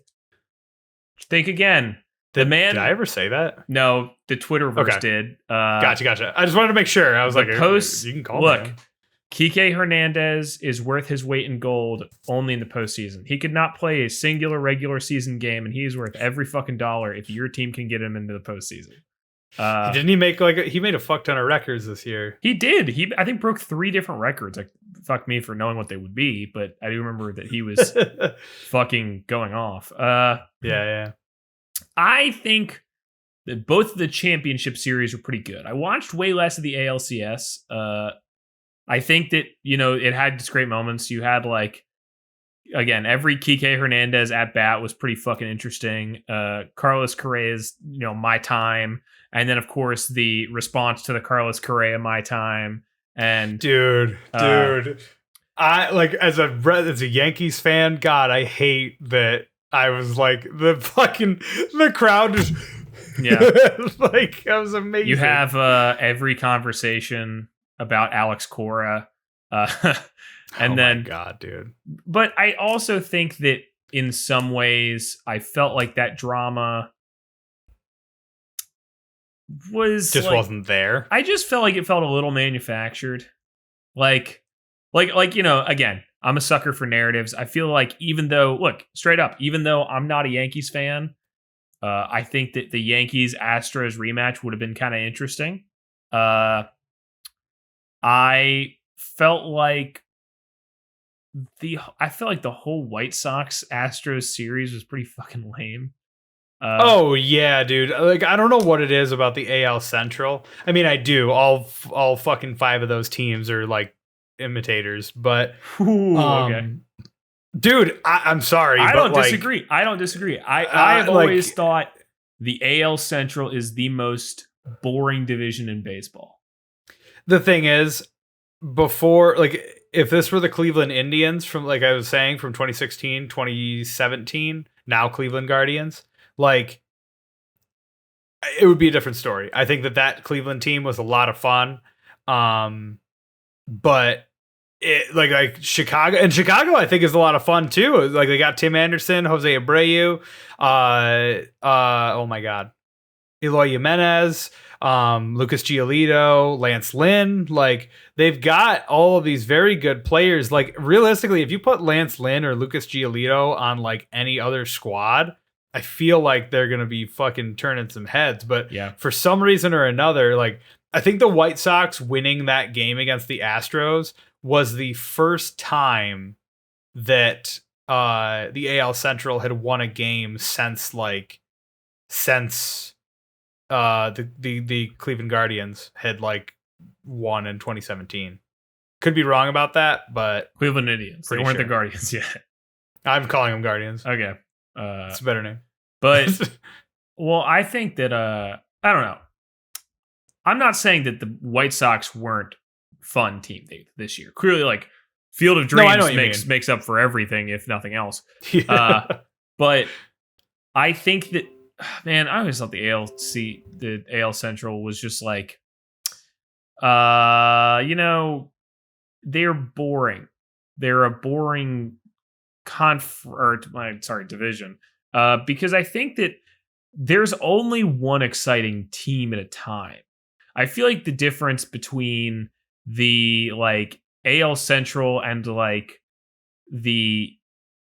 Think again. The man. Did I ever say that? No, the Twitterverse did. Gotcha. I just wanted to make sure. I was like, you can call me. Kike Hernandez is worth his weight in gold only in the postseason. He could not play a singular regular season game, and he's worth every fucking dollar if your team can get him into the postseason. Didn't he make he made a fuck ton of records this year? He did. He I think broke 3 different records. Like, fuck me for knowing what they would be, but I do remember that he was fucking going off. Yeah. I think that both of the championship series were pretty good. I watched way less of the ALCS. I think that, it had just great moments. You had again, every Kike Hernandez at bat was pretty fucking interesting. Carlos Correa's, my time. And then, of course, the response to the Carlos Correa my time. And dude, I as a Yankees fan, God, I hate that. I was like the crowd just that was amazing. You have every conversation about Alex Cora, and then my God, dude. But I also think that in some ways I felt like that drama wasn't there. I just felt like it felt a little manufactured. Again, I'm a sucker for narratives. I feel like even though I'm not a Yankees fan, I think that the Yankees Astros rematch would have been kind of interesting. I felt like the whole White Sox Astros series was pretty fucking lame. Oh yeah, dude. Like, I don't know what it is about the AL Central. I mean, I do. All fucking 5 of those teams are like imitators, but okay. Dude, I'm sorry. I but don't disagree. I don't disagree. I have always thought the AL Central is the most boring division in baseball. The thing is, before, like, if this were the Cleveland Indians from, like I was saying, from 2016, 2017, now Cleveland Guardians, like, it would be a different story. I think that Cleveland team was a lot of fun. But it, like Chicago, I think is a lot of fun too. Like, they got Tim Anderson, Jose Abreu, oh my God, Eloy Jimenez, Lucas Giolito, Lance Lynn. Like, they've got all of these very good players. Like, realistically, if you put Lance Lynn or Lucas Giolito on like any other squad, I feel like they're going to be fucking turning some heads. But yeah, for some reason or another, like, I think the White Sox winning that game against the Astros was the first time that the AL Central had won a game since the Cleveland Guardians had like won in 2017. Could be wrong about that, but Cleveland Indians. They weren't the Guardians yet. I'm calling them Guardians. Okay. It's a better name. But well, I think that I don't know. I'm not saying that the White Sox weren't fun team this year. Clearly, like, Field of Dreams makes up for everything, if nothing else. Yeah. But I think that, man, I always thought the AL Central was just like, they're boring. They're a boring division. Because I think that there's only one exciting team at a time. I feel like the difference between the like AL Central and like the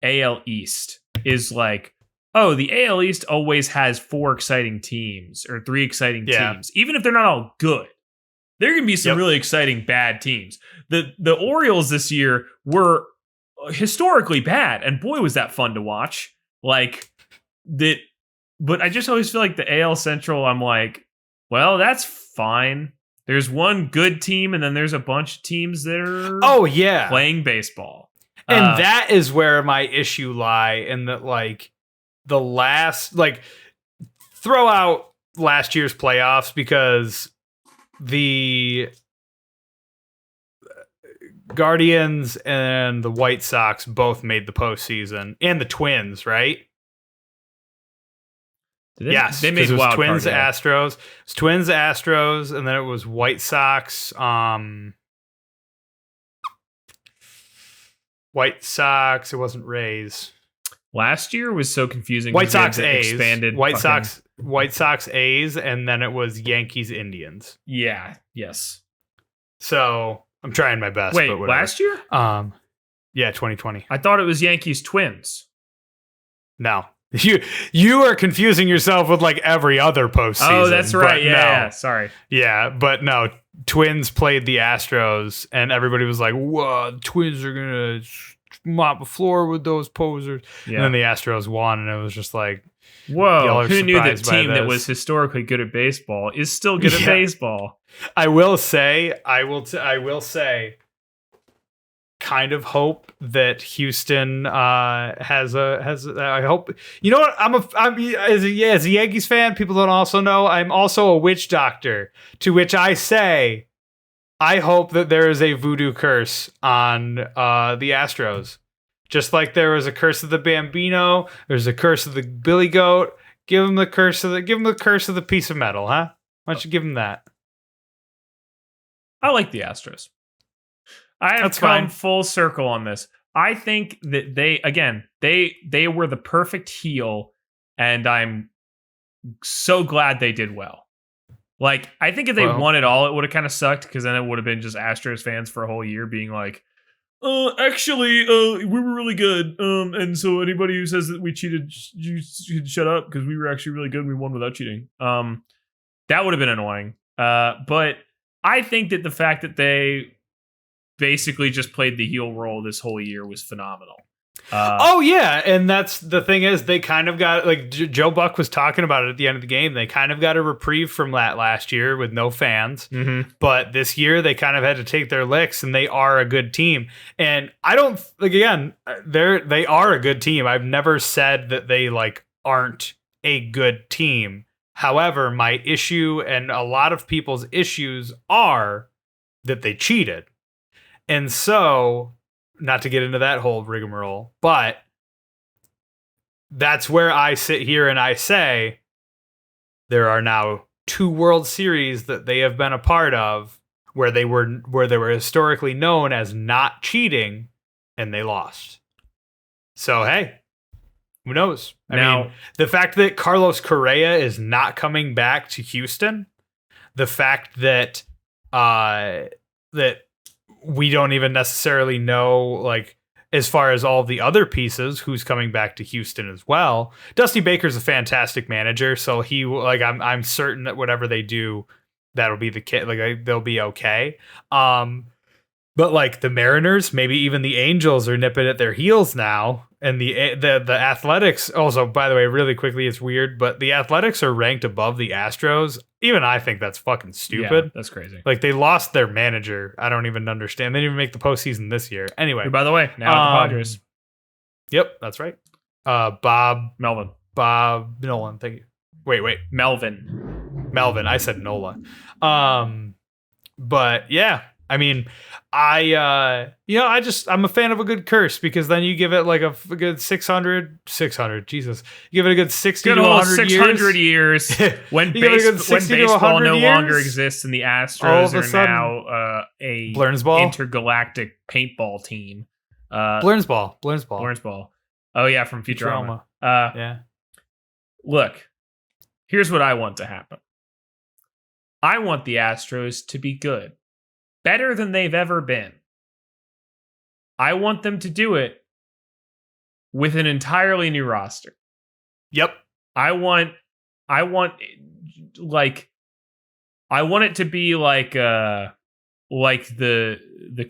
AL East is like, oh, the AL East always has 4 exciting teams or 3 exciting teams, even if they're not all good. There can be some really exciting bad teams. The Orioles this year were historically bad, and boy, was that fun to watch. Like that, but I just always feel like the AL Central, I'm like, well, that's fine. There's one good team, and then there's a bunch of teams that are playing baseball. And that is where my issue lie, in that, like, the last, like, throw out last year's playoffs, because the Guardians and the White Sox both made the postseason, and the Twins, right? Yes, they made wild Twins, card, Astros. It was Twins, Astros, and then it was White Sox. White Sox. It wasn't Rays. Last year was so confusing. White Sox A's. Expanded White Sox A's, and then it was Yankees Indians. Yeah. Yes. So I'm trying my best. Wait, but last year? Yeah, 2020. I thought it was Yankees Twins. No. You are confusing yourself with like every other postseason. Oh, that's right. Yeah, sorry. Yeah, but no, Twins played the Astros, and everybody was like, "Whoa, the Twins are gonna mop the floor with those posers." Yeah. And then the Astros won, and it was just like, whoa, who knew that team that was historically good at baseball is still good at baseball? I will say, kind of hope that Houston has I hope, you know what, I'm as a Yankees fan, people don't also know I'm also a witch doctor, to which I say I hope that there is a voodoo curse on the Astros, just like there was a curse of the Bambino, there's a curse of the Billy Goat. Give them the curse of the piece of metal, huh? Why don't you give them that? I like the Astros. I have come full circle on this. I think that they were the perfect heel, and I'm so glad they did well. Like, I think if they won it all, it would have kind of sucked, because then it would have been just Astros fans for a whole year being like, Actually, we were really good. And so anybody who says that we cheated, you should shut up because we were actually really good and we won without cheating. That would have been annoying. But I think that the fact that they basically just played the heel role this whole year was phenomenal. Oh yeah, and that's the thing is they kind of got like Joe Buck was talking about it at the end of the game. They kind of got a reprieve from that last year with no fans, but this year they kind of had to take their licks, and they are a good team. And I don't like again, they are a good team. I've never said that they like aren't a good team. However, my issue and a lot of people's issues are that they cheated, and so. Not to get into that whole rigmarole, but that's where I sit here and I say there are now 2 World Series that they have been a part of where they were historically known as not cheating, and they lost. So hey, who knows? I mean, the fact that Carlos Correa is not coming back to Houston, the fact that we don't even necessarily know, like, as far as all the other pieces, who's coming back to Houston as well. Dusty Baker's a fantastic manager, so he, like, I'm certain that whatever they do, that'll be the kid. Like, they'll be okay. But like the Mariners, maybe even the Angels are nipping at their heels now. And the Athletics also, by the way, really quickly, it's weird, but the Athletics are ranked above the Astros. Even I think that's fucking stupid. Yeah, that's crazy. Like they lost their manager. I don't even understand. They didn't even make the postseason this year. Anyway. By the way, now the Padres. Yep, that's right. Melvin. Bob Nolan. Thank you. Wait. Melvin. I said Nola. But yeah. I mean, I'm a fan of a good curse because then you give it like a good 600, Jesus. You give it a good 60 to 100 years. When baseball no longer exists and the Astros are now a intergalactic paintball team. Blurnsball. Oh, yeah, from Futurama. Yeah. Look, here's what I want to happen. I want the Astros to be good. Better than they've ever been. I want them to do it with an entirely new roster. Yep. I want it to be like the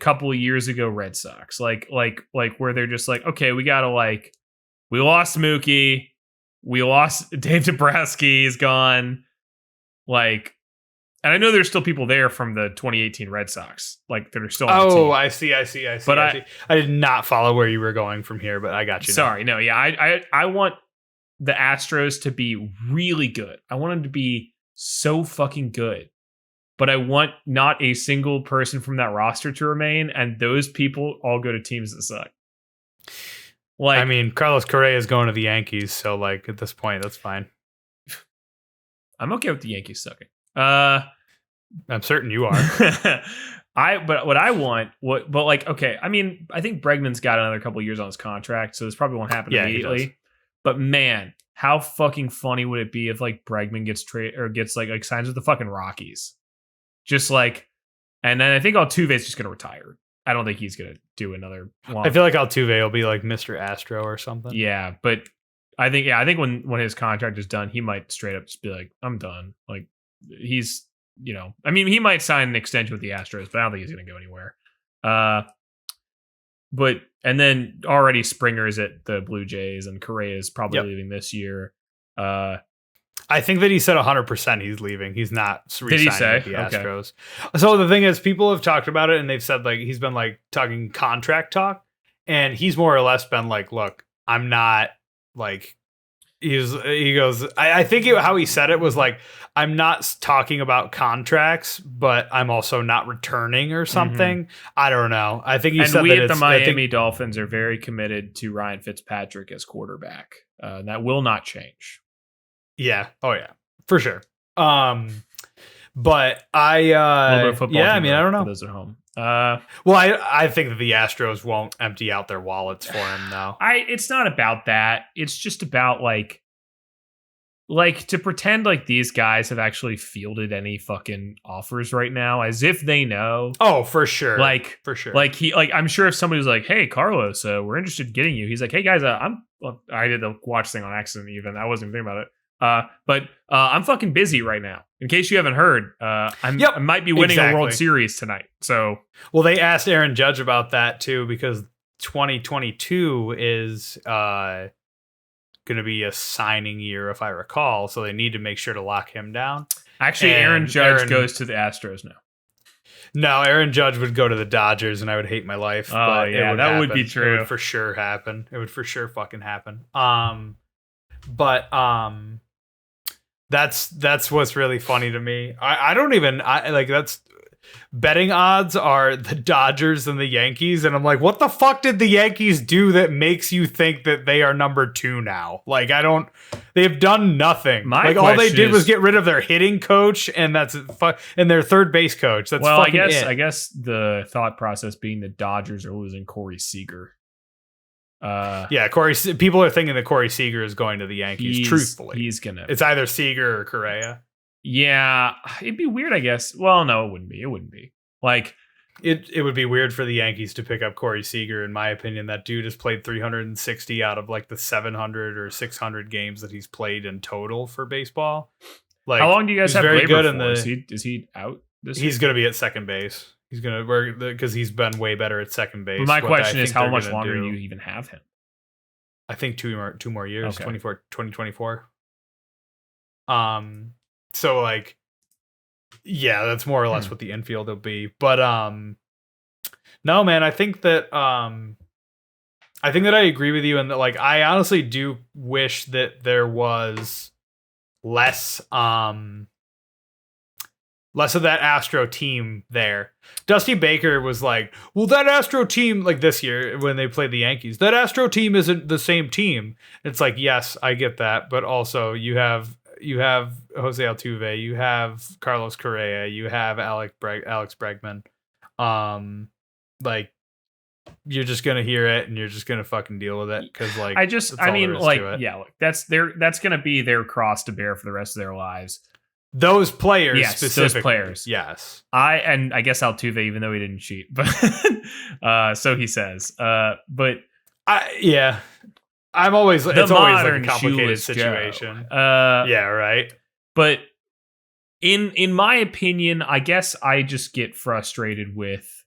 couple of years ago Red Sox. Like where they're just like, okay, we lost Mookie, we lost Dave Dombrowski is gone. Like, and I know there's still people there from the 2018 Red Sox, like that are still on the team. I see. But I did not follow where you were going from here, but I got you. Sorry, no, yeah, I want the Astros to be really good. I want them to be so fucking good. But I want not a single person from that roster to remain, and those people all go to teams that suck. Like, I mean, Carlos Correa is going to the Yankees, so like at this point, that's fine. I'm okay with the Yankees sucking. I'm certain you are. Okay. I mean, I think Bregman's got another couple years on his contract, so this probably won't happen immediately. But man, how fucking funny would it be if like Bregman gets like signs with the fucking Rockies, just like, and then I think Altuve's just gonna retire. I don't think he's gonna do another long. I feel like Altuve will be like Mr. Astro or something. Yeah, but I think when his contract is done, he might straight up just be like, I'm done. Like he's, I mean, he might sign an extension with the Astros, but I don't think he's going to go anywhere. And then already Springer's at the Blue Jays and Correa is probably leaving this year. I think that he said 100% he's leaving. He's not re-signing with the Astros. Okay. So the thing is, people have talked about it and they've said like he's been like talking contract talk, and he's more or less been like, look, I'm not like. He goes, I think how he said it was like, I'm not talking about contracts, but I'm also not returning or something. Mm-hmm. I don't know. I think he said that the Miami Dolphins are very committed to Ryan Fitzpatrick as quarterback. That will not change. Yeah. Oh yeah, for sure. But I I don't know. For those at home. Well, I think that the Astros won't empty out their wallets for him now. It's not about that. It's just about like like to pretend like these guys have actually fielded any fucking offers right now, as if they know. Oh, for sure. Like for sure. Like I'm sure if somebody was like, "Hey, Carlos, we're interested in getting you," he's like, "Hey guys, I did the watch thing on accident. Even I wasn't even thinking about it. But I'm fucking busy right now. In case you haven't heard, I might be winning a World Series tonight. So, well, they asked Aaron Judge about that too because 2022 is going to be a signing year, if I recall. So they need to make sure to lock him down. Actually, Aaron Judge goes to the Astros now. No, Aaron Judge would go to the Dodgers, and I would hate my life. Oh, yeah, that would be true. It would for sure happen. It would for sure fucking happen. But that's what's really funny to me. I don't even like that's betting odds are the Dodgers and the Yankees, and I'm like, what the fuck did the Yankees do that makes you think that they are number 2 now? Like, they've done nothing. All they did was get rid of their hitting coach, and and their third base coach. That's I guess the thought process being the Dodgers are losing Corey Seager. People are thinking that Corey Seager is going to the Yankees. Truthfully, it's either Seager or Correa. Yeah, it'd be weird, I guess. Well, no, it wouldn't be. It wouldn't be. Like, it would be weird for the Yankees to pick up Corey Seager, in my opinion. That dude has played 360 out of like the 700 or 600 games that he's played in total for baseball. Like, how long do you guys have very Labor good for? Is he out this He's going to be at second base. He's going to work because he's been way better at second base. But my question is, how much longer do you even have him? I think two more years, okay. 2024. So like, yeah, that's more or less what the infield will be. But no, man, I think that I agree with you, and that like I honestly do wish that there was less of that Astro team there. Dusty Baker was like, well, that Astro team, like this year when they played the Yankees, that Astro team isn't the same team. It's like, yes, I get that, but also you have Jose Altuve, you have Carlos Correa, you have Alex Bregman. Like, you're just gonna hear it and you're just gonna fucking deal with it because like that's gonna be their cross to bear for the rest of their lives. Those players, yes, those players, yes. I guess Altuve, even though he didn't cheat, but so he says. But I'm always it's always like a complicated situation. Yeah, right. But in my opinion, I guess I just get frustrated with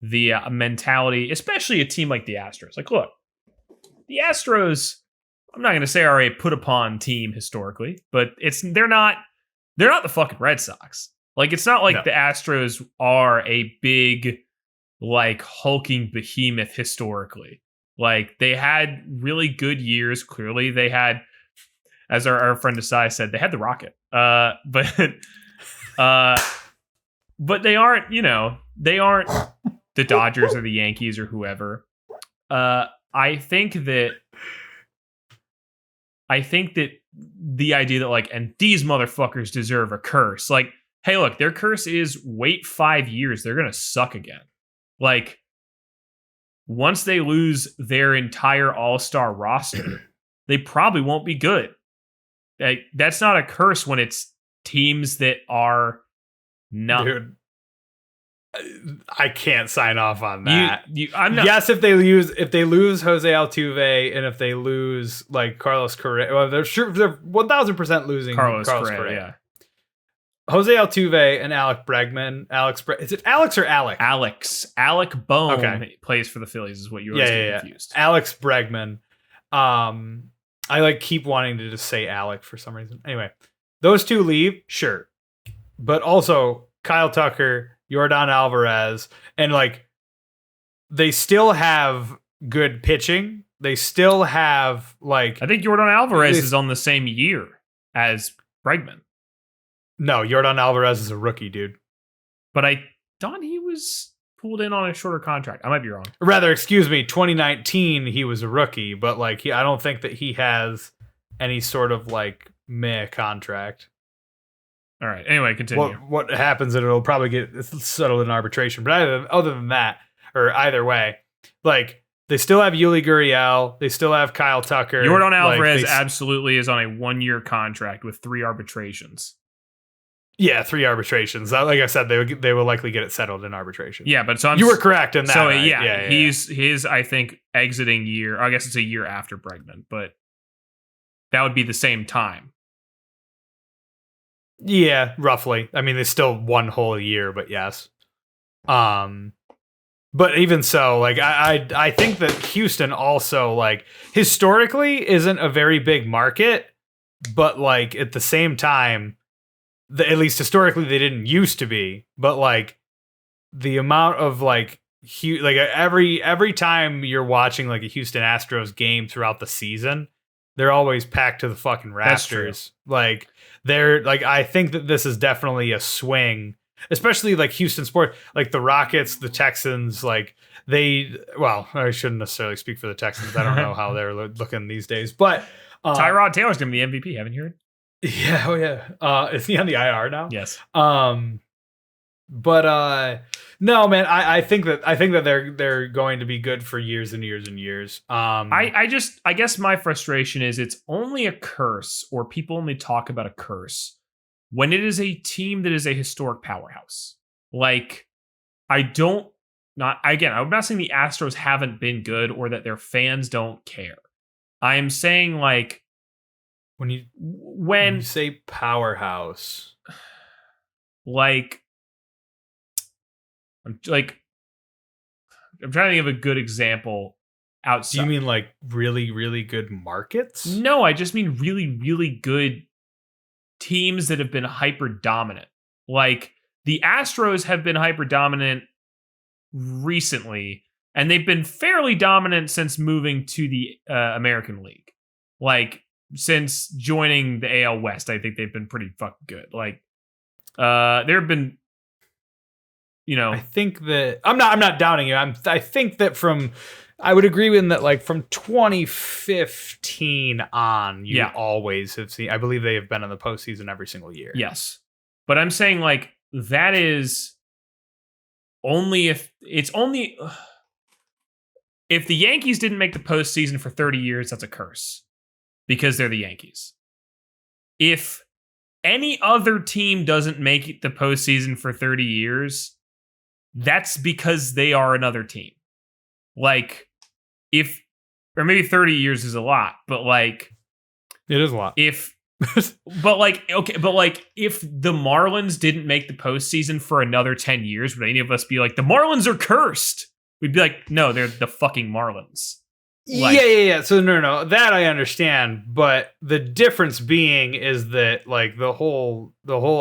the mentality, especially a team like the Astros. Like, look, the Astros, I'm not going to say are a put upon team historically, but they're not the fucking Red Sox. Like, it's not like the Astros are a big, like, hulking behemoth historically. Like, they had really good years. Clearly, they had, as our friend Asai said, they had the rocket. But they aren't, they aren't the Dodgers or the Yankees or whoever. I think that the idea that like, and these motherfuckers deserve a curse. Like, hey, look, their curse is wait 5 years, they're gonna suck again. Like, once they lose their entire all-star roster, they probably won't be good. Like, that's not a curse when it's teams that are not. Dude, I can't sign off on that. I'm not. Yes, if they lose Jose Altuve and if they lose like Carlos Correa, well, they're 1,000% losing Carlos Correa. Yeah. Jose Altuve and is it Alex or Alec? Alec Bohm plays for the Phillies is what you always get confused. Alex Bregman. I like keep wanting to just say Alec for some reason. Anyway, those two leave, sure. But also Kyle Tucker, Yordan Alvarez, and like they still have good pitching. They still have like I think Yordan Alvarez is on the same year as Bregman. No, Yordan Alvarez is a rookie, dude. But I thought he was pulled in on a shorter contract. I might be wrong. Rather, excuse me, 2019 he was a rookie, but like I don't think that he has any sort of like meh contract. All right. Anyway, continue. What happens is it'll probably get settled in arbitration. But other than that, or either way, like They still have Yuli Gurriel. They still have Kyle Tucker. Yordan Alvarez absolutely is on a 1-year contract with 3 arbitrations. Yeah, 3 arbitrations. Like I said, they will likely get it settled in arbitration. Yeah, but you were correct in that. So right? yeah, he's his, I think, exiting year. I guess it's a year after Bregman, but that would be the same time. Yeah, roughly. I mean, they still 1 whole year, but yes. But even so, like I think that Houston also, like, historically isn't a very big market, but like at the same time, at least historically they didn't used to be. But like the amount of like every time you're watching like a Houston Astros game throughout the season, they're always packed to the fucking rafters. Like they're like, I think that this is definitely a swing. Especially like Houston sports, like the Rockets, the Texans, like well, I shouldn't necessarily speak for the Texans. I don't know how they're looking these days, but Tyrod Taylor's going to be the MVP. Haven't you heard? Yeah. Oh yeah. Is he on the IR now? Yes. But no, man, I think that they're going to be good for years and years and years. I guess my frustration is it's only a curse, or people only talk about a curse when it is a team that is a historic powerhouse. Like, I'm not saying the Astros haven't been good or that their fans don't care. I am saying, like, when you say powerhouse, like, I'm trying to think of a good example outside. Do you mean like really, really good markets? No, I just mean really, really good teams that have been hyper dominant. Like the Astros have been hyper dominant recently, and they've been fairly dominant since moving to the American League. Like since joining the AL West, I think they've been pretty fucking good. Like there have been, I think that I'm not doubting you. I think that I would agree with that, like from 2015 on, you always have seen, I believe they have been in the postseason every single year. Yes. But I'm saying like that is only if the Yankees didn't make the postseason for 30 years, that's a curse because they're the Yankees. If any other team doesn't make the postseason for 30 years, that's because they are another team. Like, or maybe 30 years is a lot, but like, it is a lot. If the Marlins didn't make the postseason for another 10 years, would any of us be like, the Marlins are cursed? We'd be like, no, they're the fucking Marlins. Like, yeah. So no, that I understand, but the difference being is that like the whole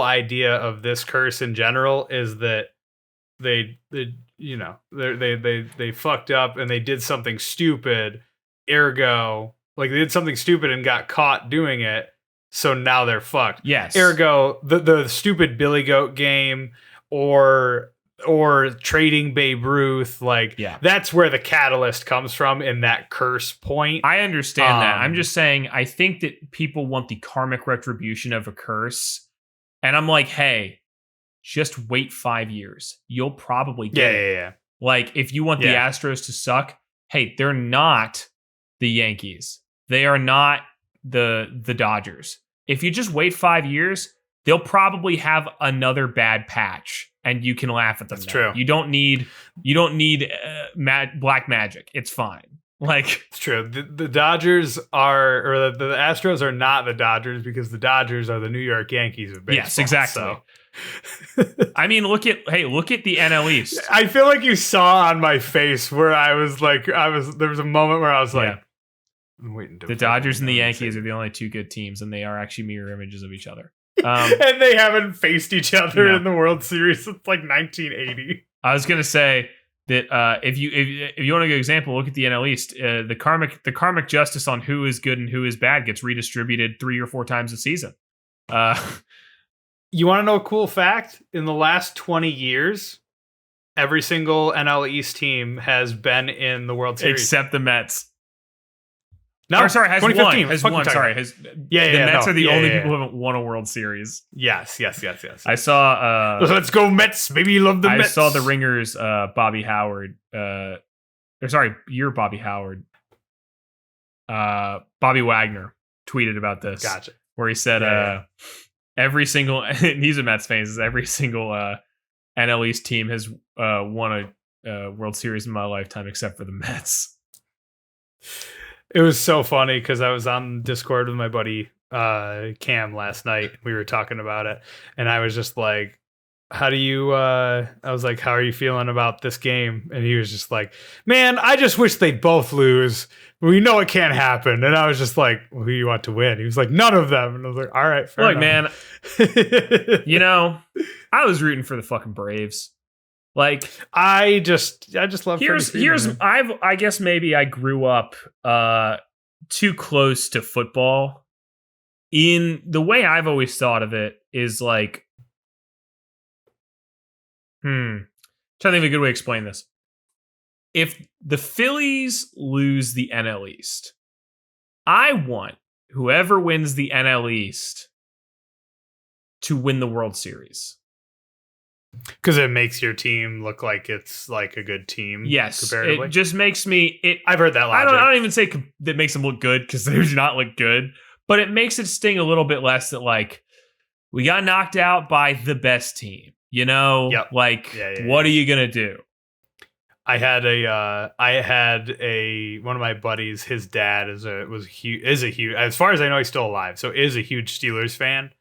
idea of this curse in general is that they fucked up and they did something stupid. Ergo, like they did something stupid and got caught doing it. So now they're fucked. Yes. Ergo, the stupid Billy Goat game or trading Babe Ruth, like that's where the catalyst comes from in that curse point. I understand that. I'm just saying, I think that people want the karmic retribution of a curse. And I'm like, hey, just wait 5 years. You'll probably get it. Yeah. Like, if you want the Astros to suck, hey, they're not the Yankees. They are not the Dodgers. If you just wait 5 years, they'll probably have another bad patch, and you can laugh at them. That's true. You don't need black magic. It's fine. Like, it's true. The Dodgers the Astros are not the Dodgers because the Dodgers are the New York Yankees of baseball. Yes, exactly. So. I mean, look at the NL East. I feel like you saw on my face where I was like, there was a moment where I was like, I'm waiting. The Dodgers and the Yankees are the only 2 good teams, and they are actually mirror images of each other. And they haven't faced each other in the World Series since like 1980. I was gonna say that if you want a good example, look at the NL East. The karmic justice on who is good and who is bad gets redistributed 3 or 4 times a season. You want to know a cool fact? In the last 20 years, every single NL East team has been in the World Series. Except the Mets. No, has won. The Mets are the only people who haven't won a World Series. Yes. I saw... let's go Mets. Maybe you love the Mets. I saw the Ringers, Bobby Howard, or sorry, you're Bobby Howard. Bobby Wagner tweeted about this. Gotcha. Where he said, every single, and he's a Mets fan, says every single NL East team has won a World Series in my lifetime except for the Mets. It was so funny because I was on Discord with my buddy Cam last night. We were talking about it, and I was just like, how do you I was like, how are you feeling about this game? And he was just like, man, I just wish they'd both lose. We know it can't happen. And I was just like, well, who do you want to win? He was like, none of them. And I was like, all right, fair enough. Man, you know, I was rooting for the fucking Braves. Like, I just love I guess maybe I grew up too close to football. In the way I've always thought of it is like, trying to think of a good way to explain this. If the Phillies lose the NL East, I want whoever wins the NL East to win the World Series. Because it makes your team look like it's like a good team. Yes, comparatively. It just makes me. I've heard that logic. I don't even say that makes them look good because they do not look good, but it makes it sting a little bit less that like we got knocked out by the best team. You know, what are you gonna do? I had one of my buddies. His dad is a huge. As far as I know, he's still alive. So is a huge Steelers fan.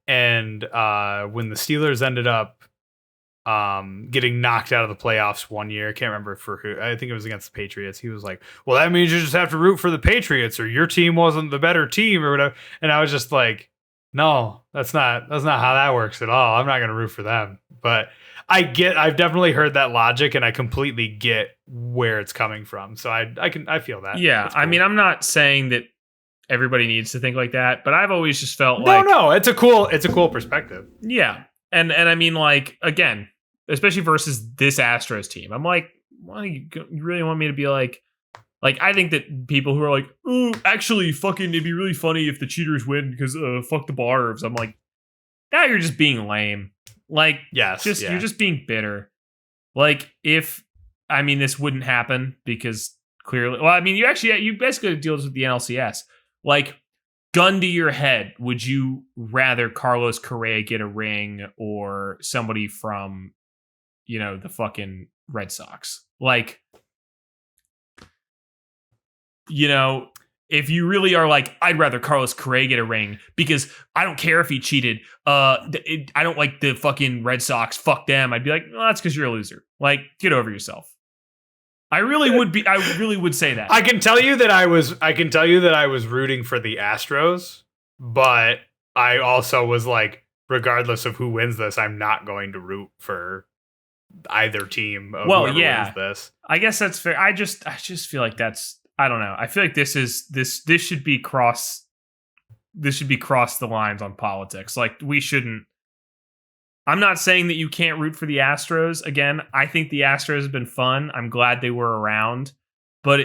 And when the Steelers ended up getting knocked out of the playoffs one year, I can't remember for who. I think it was against the Patriots. He was like, "Well, that means you just have to root for the Patriots, or your team wasn't the better team, or whatever." And I was just like, no, that's not how that works at all. I'm not going to root for them. But I've definitely heard that logic, and I completely get where it's coming from. So I feel that. Yeah. Cool. I mean, I'm not saying that everybody needs to think like that, but I've always just felt it's a cool perspective. Yeah. And I mean, like, again, especially versus this Astros team, I'm like, why you really want me to be like, I think that people who are like, oh, actually, fucking, it'd be really funny if the cheaters win because fuck the Barbs. I'm like, now you're just being lame. Like, you're just being bitter. Like, this wouldn't happen because clearly, well, I mean, you basically deal with the NLCS. Like, gun to your head, would you rather Carlos Correa get a ring or somebody from, the fucking Red Sox? Like, if you really are like, I'd rather Carlos Correa get a ring because I don't care if he cheated. I don't like the fucking Red Sox. Fuck them. I'd be like, well, that's because you're a loser. Like, get over yourself. I really would say that. I can tell you that I was rooting for the Astros, but I also was like, regardless of who wins this, I'm not going to root for either team. Wins this. I guess that's fair. I just feel like that's. I don't know. I feel like this should be cross the lines on politics. Like, we shouldn't. I'm not saying that you can't root for the Astros. Again, I think the Astros have been fun. I'm glad they were around. But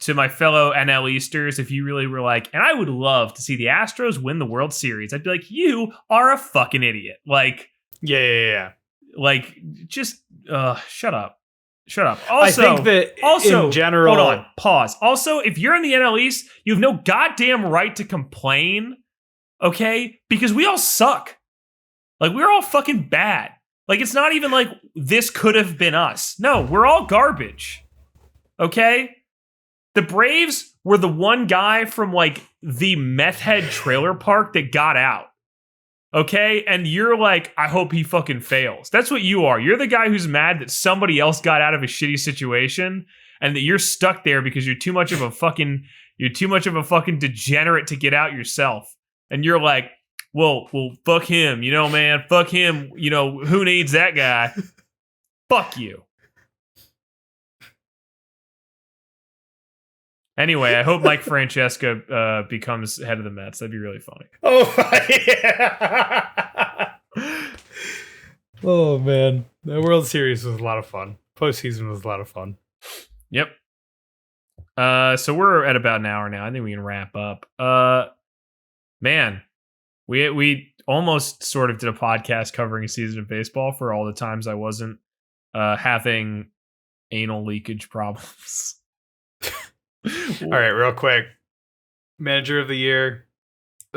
to my fellow NL Easters, if you really were like, and I would love to see the Astros win the World Series, I'd be like, you are a fucking idiot. Like, yeah. Like, just shut up. Also, I think that in general, hold on, pause. Also, if you're in the NL East, you have no goddamn right to complain, okay? Because we all suck. Like, we're all fucking bad. Like, it's not even like this could have been us. No, we're all garbage, okay? The Braves were the one guy from, like, the meth head trailer park that got out. Okay, and you're like, I hope he fucking fails. That's what you are. You're the guy who's mad that somebody else got out of a shitty situation and that you're stuck there because you're too much of a fucking degenerate to get out yourself. And you're like, well, fuck him, man. Fuck him. Who needs that guy? Fuck you. Anyway, I hope Mike Francesca becomes head of the Mets. That'd be really funny. Oh, yeah. Oh, man. The World Series was a lot of fun. Postseason was a lot of fun. Yep. So we're at about an hour now. I think we can wrap up. Man, we almost sort of did a podcast covering a season of baseball for all the times I wasn't having anal leakage problems. All right, real quick. Manager of the year.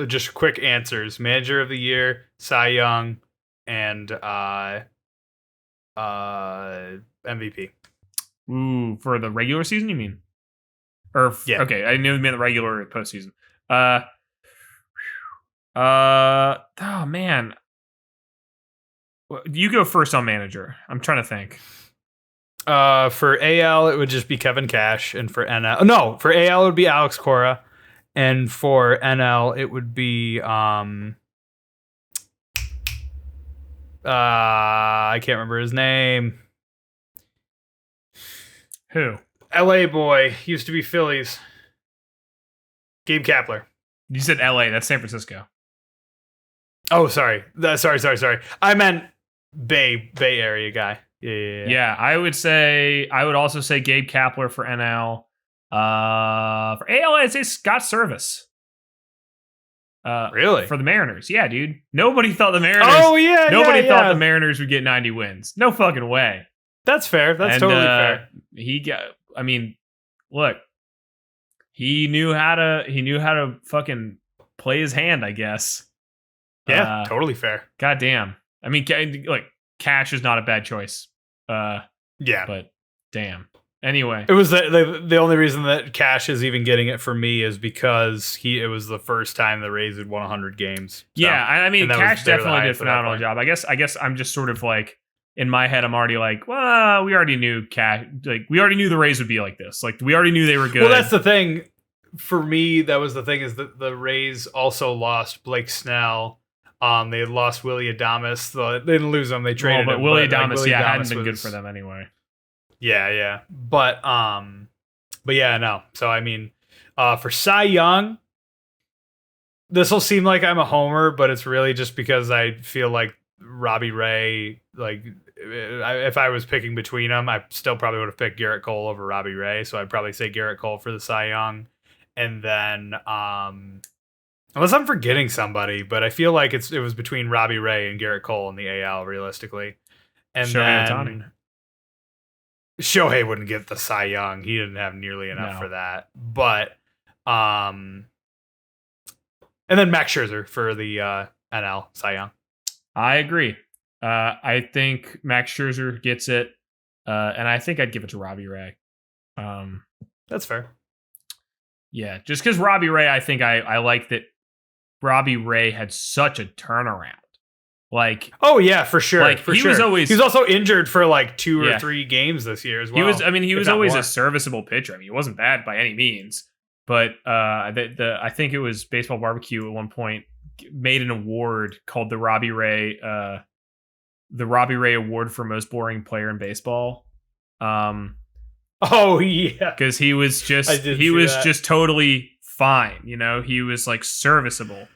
Just quick answers. Manager of the year, Cy Young, and MVP. Ooh, for the regular season, you mean? Yeah. Okay, I knew you meant the regular postseason. Oh man. You go first on manager. I'm trying to think. For AL, it would just be Kevin Cash, and for NL, no, for AL it would be Alex Cora, and for NL it would be I can't remember his name. Who? LA boy, used to be Phillies. Gabe Kapler. You said LA. That's San Francisco. Oh, sorry. Sorry. I meant Bay Area guy. Yeah. I would also say Gabe Kapler for NL. For AL, I'd say Scott Service. Really? For the Mariners. Yeah, dude. Nobody thought the Mariners. Oh, yeah. Nobody thought the Mariners would get 90 wins. No fucking way. That's fair. That's totally fair. Look, he knew how to fucking play his hand, I guess. Yeah, totally fair. God damn. I mean, like, Cash is not a bad choice. Yeah. But damn. Anyway, it was the only reason that Cash is even getting it from me is because it was the first time the Rays had won 100 games. So, yeah, I mean, Cash definitely did a phenomenal job. I guess I'm just sort of like, in my head, I'm already like, well, we already knew Cash. Like, we already knew the Rays would be like this. Like, we already knew they were good. Well, that's the thing. For me, that was the thing, is that the Rays also lost Blake Snell. They had lost Willie Adames. They didn't lose him. They traded him. Willie Adames, hadn't been good for them anyway. Yeah. But yeah, no. So, I mean, for Cy Young, this will seem like I'm a homer, but it's really just because I feel like Robbie Ray, like, if I was picking between them, I still probably would have picked Garrett Cole over Robbie Ray. So I'd probably say Garrett Cole for the Cy Young. And then, unless I'm forgetting somebody, but I feel like it was between Robbie Ray and Garrett Cole in the AL, realistically. And Shohei then Ohtani. Shohei wouldn't get the Cy Young. He didn't have nearly enough for that. But, and then Max Scherzer for the NL Cy Young. I agree. I think Max Scherzer gets it, and I think I'd give it to Robbie Ray. That's fair. Yeah, just because Robbie Ray, I think I like that Robbie Ray had such a turnaround. Like, oh yeah, for sure. Like, he was also injured for like 2 or 3 games this year as well. He was always a serviceable pitcher. I mean, he wasn't bad by any means. But I think it was Baseball Barbecue at one point made an award called the Robbie Ray Award for most boring player in baseball. Oh yeah, because he was just totally fine. You know, he was like serviceable.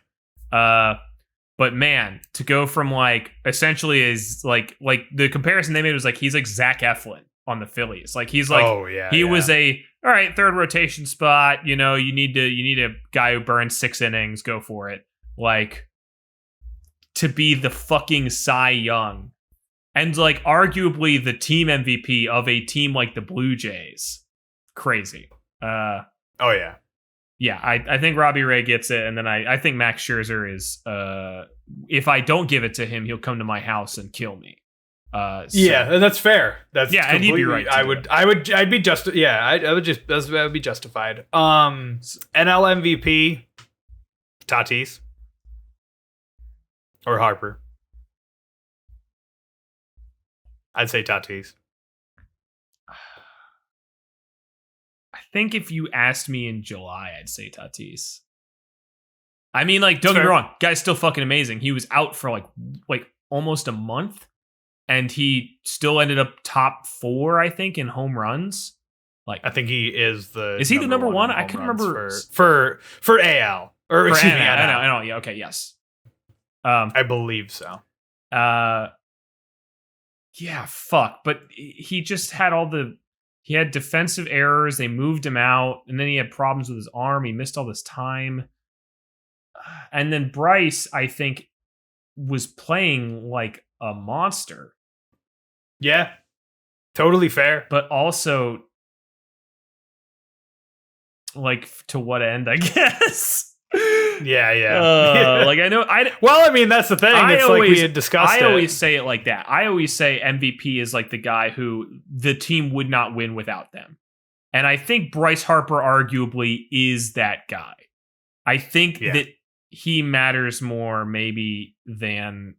But man, to go from like essentially is like the comparison they made was like he's like Zach Eflin on the Phillies. Like he's like was a all right, third rotation spot. You know, you need a guy who burns 6 innings. Go for it. Like, to be the fucking Cy Young and like arguably the team MVP of a team like the Blue Jays. Crazy. Oh yeah. Yeah, I think Robbie Ray gets it, and then I think Max Scherzer is. If I don't give it to him, he'll come to my house and kill me. Yeah, that's fair. And he'd be right. I'd be just. Yeah, I would be justified. NL MVP, Tatis or Harper. I'd say Tatis. I think if you asked me in July, I'd say Tatis. I mean, like, don't get me wrong, guy's still fucking amazing. He was out for like almost a month, and he still ended up top 4, I think, in home runs. Like, I think he is the. Is he the number 1? I couldn't remember for AL or excuse me. I know. Yeah. Okay. Yes. I believe so. Yeah. Fuck. But he just had he had defensive errors. They moved him out, and then he had problems with his arm. He missed all this time. And then Bryce, I think, was playing like a monster. Yeah. Totally fair. But also, like, to what end, I guess. Yeah. Like, I know. Well, I mean, that's the thing. It's like we had discussed. I always say it like that. I always say MVP is like the guy who the team would not win without them. And I think Bryce Harper arguably is that guy. I think that he matters more maybe than...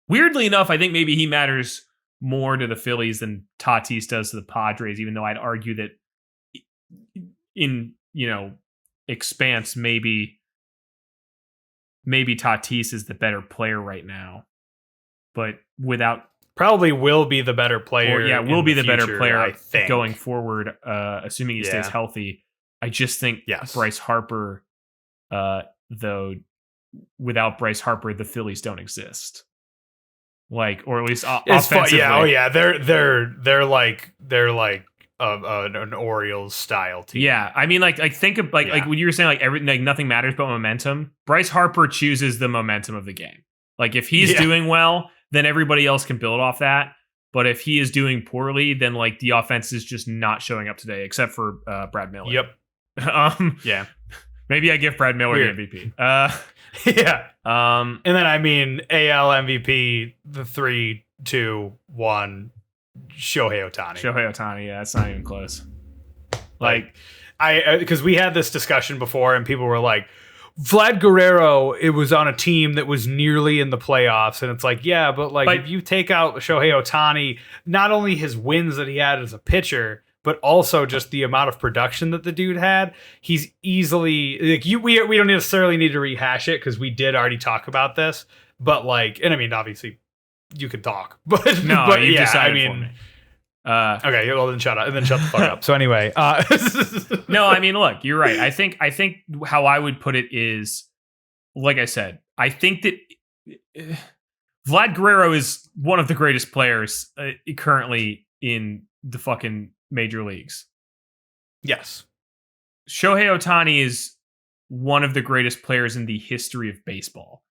Weirdly enough, I think maybe he matters more to the Phillies than Tatis does to the Padres, even though I'd argue that in, expanse, maybe Tatis is the better player right now. But without... Probably will be the better player. Will be the future, better player, I think, going forward, assuming he stays healthy. I just think Bryce Harper, though, without Bryce Harper, the Phillies don't exist. Like, or at least offensively. They're like an Orioles style team. Yeah, I mean, like think of like when you were saying like nothing matters but momentum. Bryce Harper chooses the momentum of the game. Like, if he's doing well, then everybody else can build off that. But if he is doing poorly, then like the offense is just not showing up today, except for Brad Miller. Yep. Maybe I give Brad Miller the MVP. And then I mean AL MVP, the 3, 2, 1, Shohei Ohtani. Yeah, that's not even close. Like because we had this discussion before, and people were like, Vlad Guerrero, it was on a team that was nearly in the playoffs, and it's like, but if you take out Shohei Ohtani, not only his wins that he had as a pitcher, but also just the amount of production that the dude had, he's easily like we don't necessarily need to rehash it because we did already talk about this, but and I mean, obviously you could talk, but no, but you decided for me. Okay, well then shut up, and then shut the fuck up. So anyway, no, I mean, look, you're right. I think how I would put it is, like I said, I think that Vlad Guerrero is one of the greatest players currently in the fucking major leagues. Yes. Shohei Ohtani is one of the greatest players in the history of baseball.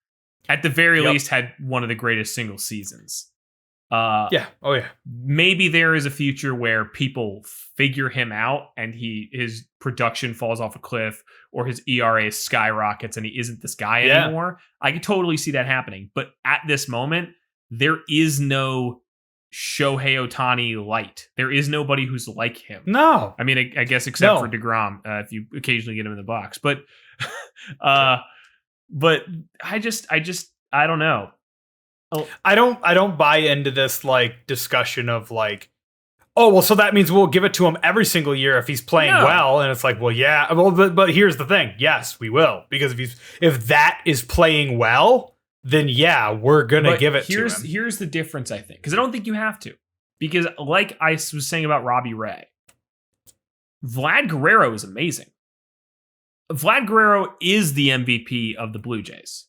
At the very least, had one of the greatest single seasons. Maybe there is a future where people figure him out and his production falls off a cliff, or his ERA skyrockets and he isn't this guy anymore. I could totally see that happening. But at this moment, there is no Shohei Ohtani light. There is nobody who's like him. No. I mean, I guess except for DeGrom, if you occasionally get him in the box. But but I don't know. Oh, I don't buy into this discussion of so that means we'll give it to him every single year if he's playing well. And it's like, but here's the thing. Yes, we will, because if that is playing well, then we're gonna give it to him. Here's the difference, I think, because I don't think you have to, because like I was saying about Robbie Ray, Vlad Guerrero is amazing. Vlad Guerrero is the MVP of the Blue Jays.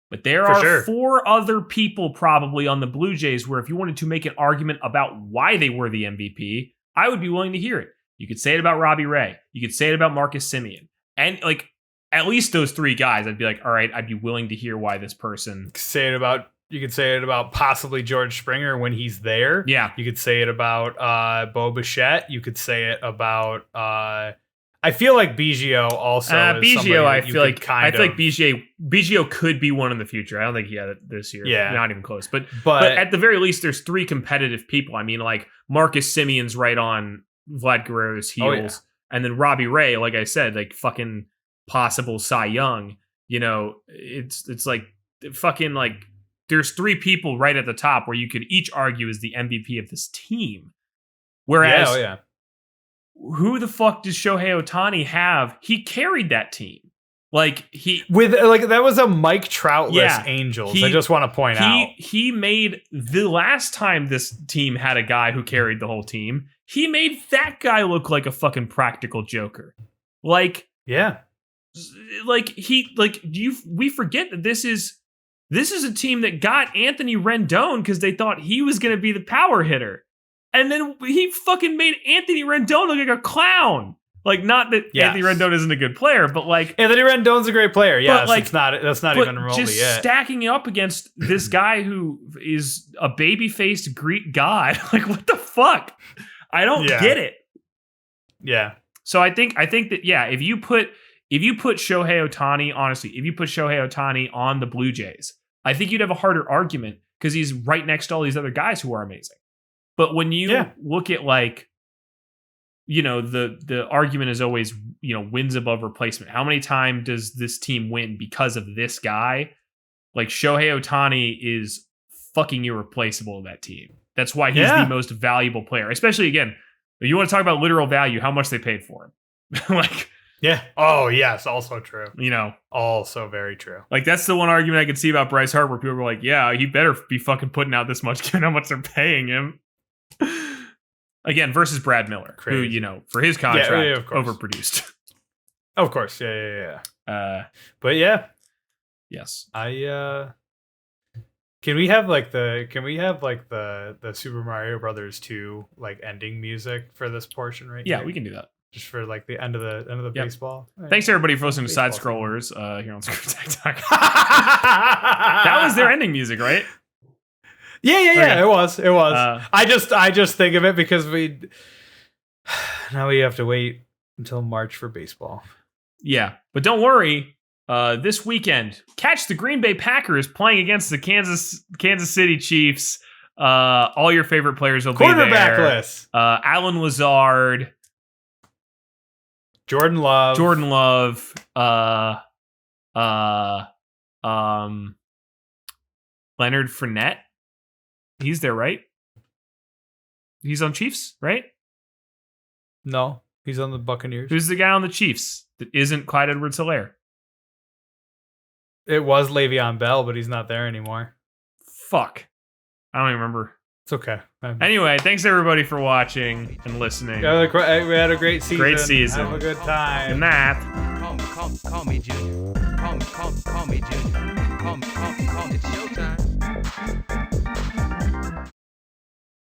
But there are 4 other people probably on the Blue Jays where if you wanted to make an argument about why they were the MVP, I would be willing to hear it. You could say it about Robbie Ray. You could say it about Marcus Semien. And at least those 3 guys, I'd be like, all right, I'd be willing to hear why this person. You could say it about possibly George Springer when he's there. Yeah. You could say it about Bo Bichette. You could say it about I feel like Biggio also. Biggio, I feel like Biggio could be one in the future. I don't think he had it this year. Yeah, not even close. But at the very least, there's 3 competitive people. I mean, Marcus Semien's right on Vlad Guerrero's heels, and then Robbie Ray, like I said, fucking possible Cy Young. It's like fucking there's 3 people right at the top where you could each argue is the MVP of this team. Whereas, who the fuck does Shohei Ohtani have? He carried that team. That was a Mike Troutless Angels. I just want to point out. He made the last time this team had a guy who carried the whole team, he made that guy look like a fucking practical joker. We forget that this is a team that got Anthony Rendon because they thought he was going to be the power hitter. And then he fucking made Anthony Rendon look like a clown. Like, not that Anthony Rendon isn't a good player, but like Anthony Rendon's a great player. Yes, like, that's not even remotely just it. Stacking it up against this guy who is a baby-faced Greek god. Like, what the fuck? I don't get it. Yeah. So I think that if you put Shohei Ohtani, honestly, if you put Shohei Ohtani on the Blue Jays, I think you'd have a harder argument because he's right next to all these other guys who are amazing. But when you look at like, you know, the argument is always, you know, wins above replacement. How many times does this team win because of this guy? Like, Shohei Ohtani is fucking irreplaceable in that team. That's why he's the most valuable player. Especially, again, if you want to talk about literal value, how much they paid for him. Like, yeah. Oh, yes. Also true. You know, also very true. Like, that's the one argument I could see about Bryce Harper. People were like, yeah, he better be fucking putting out this much given how much they're paying him. Again, versus Brad Miller, who, you know, for his contract, overproduced. Of course. Yeah. But yeah. Yes. Can we have the Super Mario Brothers 2 like ending music for this portion right here? Yeah, we can do that. Just for like the end of the baseball. Thanks everybody for listening to Side Scrollers here on ScrewTech. That was their ending music, right? Yeah. Okay. It was. I just think of it because now we have to wait until March for baseball. Yeah, but don't worry. This weekend, catch the Green Bay Packers playing against the Kansas City Chiefs. All your favorite players will be there. Quarterbackless. Alan Lazard, Jordan Love, Leonard Fournette. He's there, right? He's on Chiefs, right? No, he's on the Buccaneers. Who's the guy on the Chiefs that isn't Clyde Edwards-Helaire? It was Le'Veon Bell, but he's not there anymore. Fuck. I don't even remember. It's okay. Anyway, thanks everybody for watching and listening. We had a great season. Great season. Have a good time. And that. Call me Junior. Call me Junior. Call me. It's showtime.